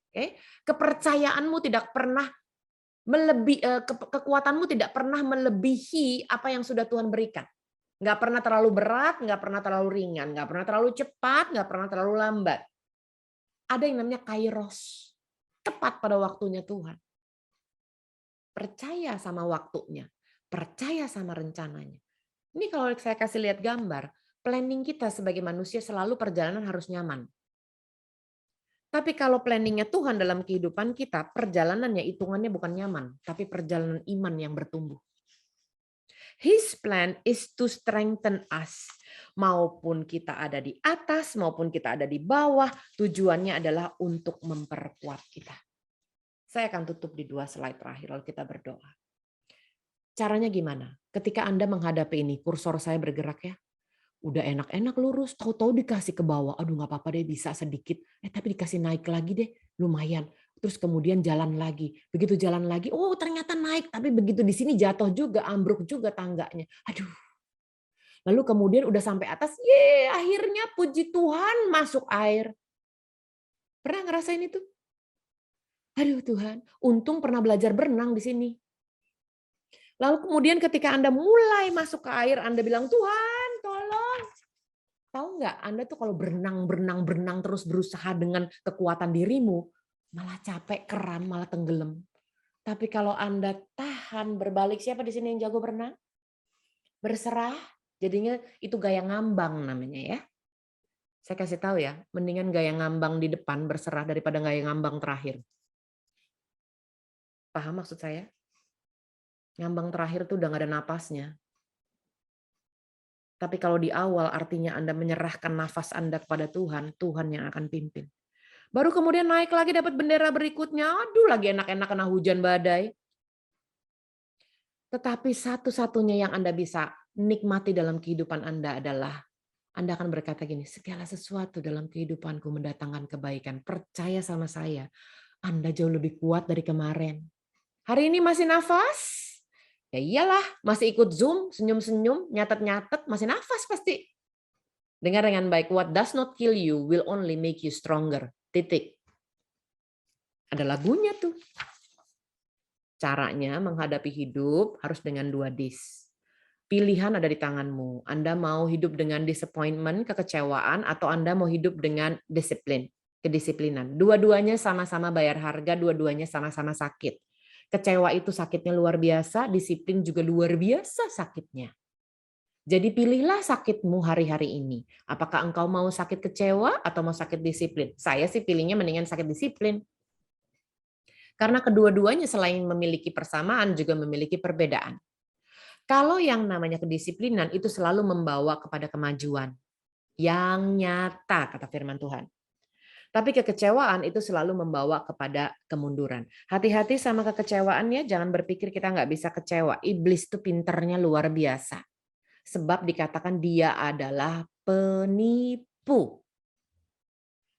Oke? Kepercayaanmu tidak pernah kekuatanmu tidak pernah melebihi apa yang sudah Tuhan berikan. Nggak pernah terlalu berat, nggak pernah terlalu ringan, nggak pernah terlalu cepat, nggak pernah terlalu lambat. Ada yang namanya kairos, tepat pada waktunya Tuhan. Percaya sama waktunya, percaya sama rencananya. Ini kalau saya kasih lihat gambar, planning kita sebagai manusia selalu perjalanan harus nyaman. Tapi kalau planningnya Tuhan dalam kehidupan kita, perjalanannya, hitungannya bukan nyaman, tapi perjalanan iman yang bertumbuh. His plan is to strengthen us. Maupun kita ada di atas, maupun kita ada di bawah, tujuannya adalah untuk memperkuat kita. Saya akan tutup di 2 slide terakhir, lalu kita berdoa. Caranya gimana? Ketika Anda menghadapi ini, kursor saya bergerak ya. Udah enak-enak lurus, tahu-tahu dikasih ke bawah. Aduh nggak apa-apa deh, bisa sedikit. Tapi dikasih naik lagi deh, lumayan. Terus kemudian jalan lagi. Begitu jalan lagi, oh ternyata naik. Tapi begitu di sini jatuh juga, ambruk juga tangganya. Aduh. Lalu kemudian udah sampai atas, akhirnya puji Tuhan masuk air. Pernah ngerasain itu? Aduh Tuhan, untung pernah belajar berenang di sini. Lalu kemudian ketika Anda mulai masuk ke air, Anda bilang, Tuhan tolong. Tahu nggak, Anda tuh kalau berenang terus berusaha dengan kekuatan dirimu, malah capek, keram, malah tenggelam. Tapi kalau Anda tahan berbalik, siapa di sini yang jago berenang? Berserah, jadinya itu gaya ngambang namanya ya. Saya kasih tahu ya, mendingan gaya ngambang di depan berserah daripada gaya ngambang terakhir. Paham maksud saya? Ngambang terakhir tuh udah gak ada napasnya. Tapi kalau di awal artinya Anda menyerahkan nafas Anda kepada Tuhan, Tuhan yang akan pimpin. Baru kemudian naik lagi dapat bendera berikutnya, aduh lagi enak-enak kena hujan badai. Tetapi satu-satunya yang Anda bisa nikmati dalam kehidupan Anda adalah Anda akan berkata gini, segala sesuatu dalam kehidupanku mendatangkan kebaikan. Percaya sama saya, Anda jauh lebih kuat dari kemarin. Hari ini masih nafas? Ya iyalah, masih ikut Zoom, senyum-senyum, nyatet-nyatet, masih nafas pasti. Dengar dengan baik, what does not kill you will only make you stronger. Titik. Ada lagunya tuh. Caranya menghadapi hidup harus dengan 2 dis. Pilihan ada di tanganmu. Anda mau hidup dengan disappointment, kekecewaan, atau Anda mau hidup dengan disiplin, kedisiplinan. Dua-duanya sama-sama bayar harga, dua-duanya sama-sama sakit. Kecewa itu sakitnya luar biasa, disiplin juga luar biasa sakitnya. Jadi pilihlah sakitmu hari-hari ini. Apakah engkau mau sakit kecewa atau mau sakit disiplin? Saya sih pilihnya mendingan sakit disiplin. Karena kedua-duanya selain memiliki persamaan juga memiliki perbedaan. Kalau yang namanya kedisiplinan itu selalu membawa kepada kemajuan yang nyata, kata firman Tuhan. Tapi kekecewaan itu selalu membawa kepada kemunduran. Hati-hati sama kekecewaannya, jangan berpikir kita nggak bisa kecewa. Iblis itu pinternya luar biasa. Sebab dikatakan dia adalah penipu.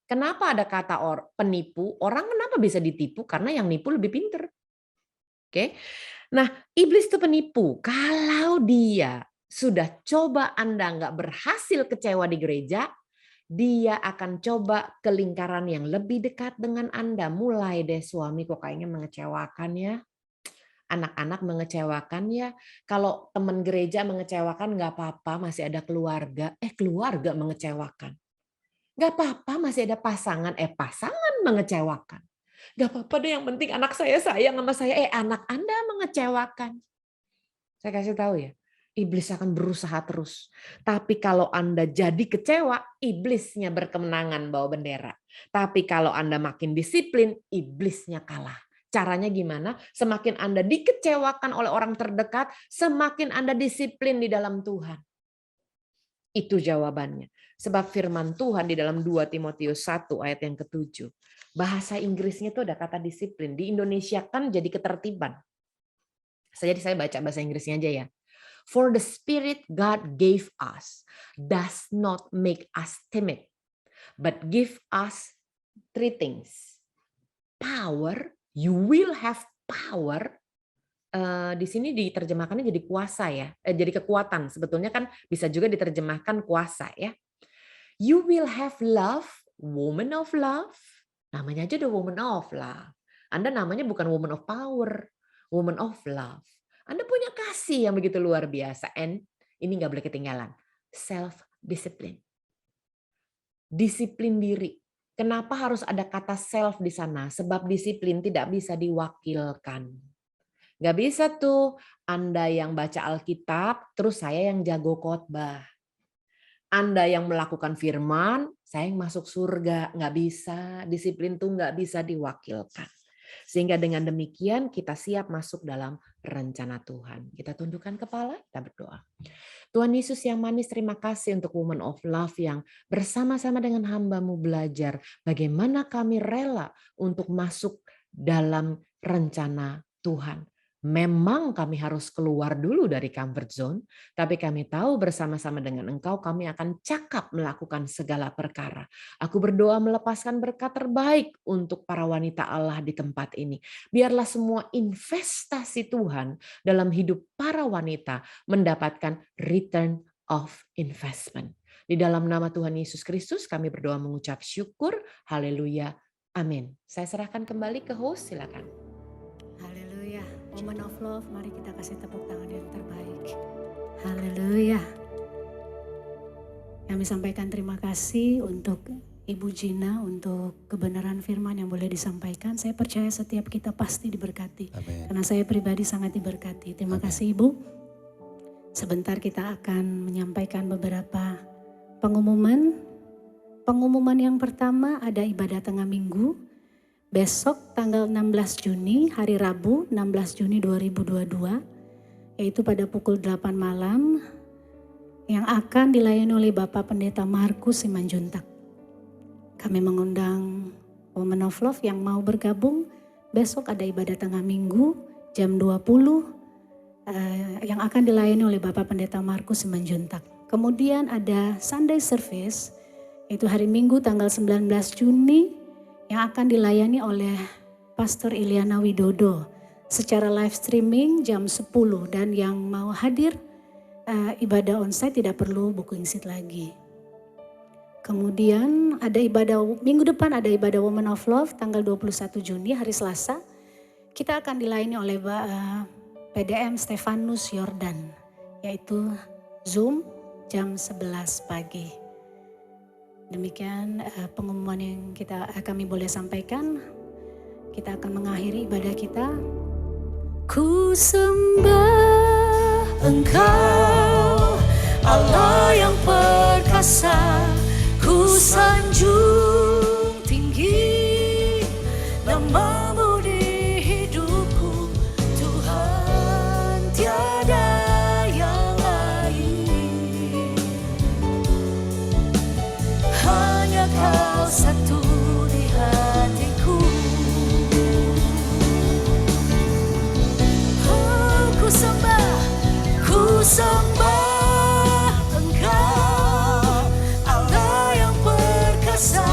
Kenapa ada kata penipu? Orang kenapa bisa ditipu? Karena yang nipu lebih pinter. Oke. Nah, iblis itu penipu. Kalau dia sudah coba Anda nggak berhasil kecewa di gereja, dia akan coba ke lingkaran yang lebih dekat dengan Anda. Mulai deh, suami kok kayaknya mengecewakan ya. Anak-anak mengecewakan ya. Kalau teman gereja mengecewakan nggak apa-apa, masih ada keluarga. Keluarga mengecewakan. Nggak apa-apa, masih ada pasangan. Pasangan mengecewakan. Nggak apa-apa deh, yang penting anak saya sayang sama saya. Anak Anda mengecewakan. Saya kasih tahu ya. Iblis akan berusaha terus. Tapi kalau Anda jadi kecewa, iblisnya berkemenangan bawa bendera. Tapi kalau Anda makin disiplin, iblisnya kalah. Caranya gimana? Semakin Anda dikecewakan oleh orang terdekat, semakin Anda disiplin di dalam Tuhan. Itu jawabannya. Sebab firman Tuhan di dalam 2 Timotius 1 ayat yang ke-7. Bahasa Inggrisnya itu ada kata disiplin. Di Indonesia kan jadi ketertiban. Jadi saya baca bahasa Inggrisnya aja ya. For the spirit God gave us does not make us timid, but give us 3 things. Power, you will have power di sini diterjemahkannya jadi kuasa ya, jadi kekuatan. Sebetulnya kan bisa juga diterjemahkan kuasa ya. You will have love, woman of love. Namanya aja udah woman of love. Anda namanya bukan woman of power, woman of love. Anda punya kasih yang begitu luar biasa. And ini nggak boleh ketinggalan. Self-discipline. Disiplin diri. Kenapa harus ada kata self di sana? Sebab disiplin tidak bisa diwakilkan. Nggak bisa tuh Anda yang baca Alkitab, terus saya yang jago khotbah. Anda yang melakukan firman, saya yang masuk surga. Nggak bisa, disiplin tuh nggak bisa diwakilkan. Sehingga dengan demikian kita siap masuk dalam rencana Tuhan. Kita tundukkan kepala, kita berdoa. Tuhan Yesus yang manis, terima kasih untuk Woman of Love yang bersama-sama dengan hamba-Mu belajar bagaimana kami rela untuk masuk dalam rencana Tuhan. Memang kami harus keluar dulu dari comfort zone, tapi kami tahu bersama-sama dengan Engkau kami akan cakap melakukan segala perkara. Aku berdoa melepaskan berkat terbaik untuk para wanita Allah di tempat ini. Biarlah semua investasi Tuhan dalam hidup para wanita mendapatkan return of investment. Di dalam nama Tuhan Yesus Kristus kami berdoa mengucap syukur. Haleluya. Amin. Saya serahkan kembali ke host, silakan. Haleluya. Woman of love, mari kita kasih tepuk tangan yang terbaik. Haleluya. Kami sampaikan terima kasih untuk Ibu Gina untuk kebenaran firman yang boleh disampaikan. Saya percaya setiap kita pasti diberkati. Amin. Karena saya pribadi sangat diberkati. Terima kasih Ibu. Sebentar kita akan menyampaikan beberapa pengumuman. Pengumuman yang pertama ada ibadah tengah minggu. Besok tanggal 16 Juni, hari Rabu 16 Juni 2022, yaitu pada pukul 8 malam, yang akan dilayani oleh Bapak Pendeta Markus Simanjuntak. Kami mengundang Woman of Love yang mau bergabung. Besok ada ibadah tengah minggu jam 20 yang akan dilayani oleh Bapak Pendeta Markus Simanjuntak. Kemudian ada Sunday Service, yaitu hari Minggu tanggal 19 Juni, yang akan dilayani oleh Pastor Iliana Widodo secara live streaming jam 10, dan yang mau hadir ibadah onsite tidak perlu booking seat lagi. Kemudian ada ibadah minggu depan, ada ibadah Woman of Love tanggal 21 Juni hari Selasa. Kita akan dilayani oleh PDM Stefanus Yordan, yaitu Zoom jam 11 pagi. Demikian pengumuman yang kami boleh sampaikan. Kita akan mengakhiri ibadah kita. Ku sembah Engkau, Allah yang perkasa. Ku sanjung tinggi nama-Mu di hidupku, Tuhan, tiada yang lain. Hanya Kau satu di hatiku. Oh, ku sembah Engkau, Allah yang perkasa.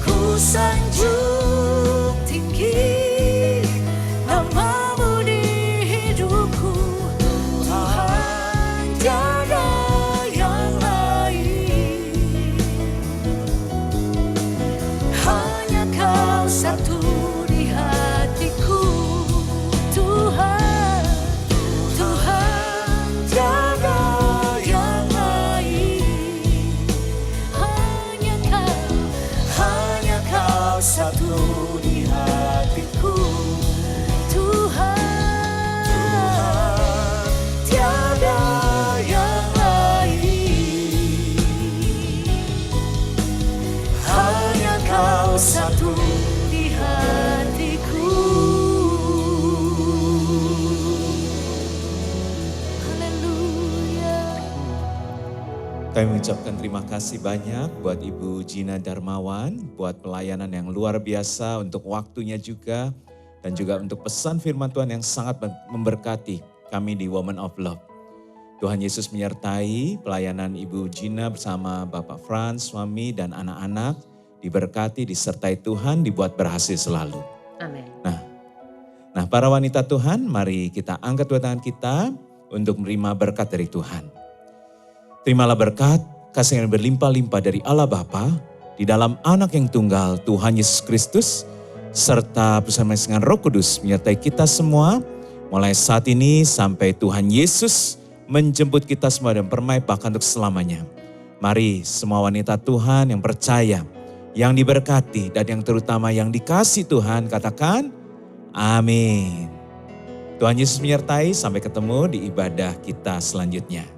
Ku sanjung tinggi nama-Mu di hidupku, Tuhan, tiada yang lain. Hanya Kau satu di hatiku, Tuhan, Tuhan, tiada yang lain. Hanya Kau satu di hatiku, Tuhan, tiada yang lain. Hanya Kau satu di hatiku. Haleluya. Kami mengucapkan terima kasih banyak buat Ibu Gina Darmawan, buat pelayanan yang luar biasa, untuk waktunya juga, dan juga untuk pesan firman Tuhan yang sangat memberkati kami di Woman of Love. Tuhan Yesus menyertai pelayanan Ibu Gina bersama Bapak Frans, suami dan anak-anak, diberkati, disertai Tuhan, dibuat berhasil selalu. Amin. Nah, Nah, para wanita Tuhan, mari kita angkat dua tangan kita untuk menerima berkat dari Tuhan. Terimalah berkat, kasih yang berlimpah-limpah dari Allah Bapa, di dalam anak yang tunggal Tuhan Yesus Kristus, serta bersama dengan Roh Kudus menyertai kita semua, mulai saat ini sampai Tuhan Yesus menjemput kita semua dan permai bahkan untuk selamanya. Mari semua wanita Tuhan yang percaya, yang diberkati dan yang terutama yang dikasih Tuhan, katakan amin. Tuhan Yesus menyertai, sampai ketemu di ibadah kita selanjutnya.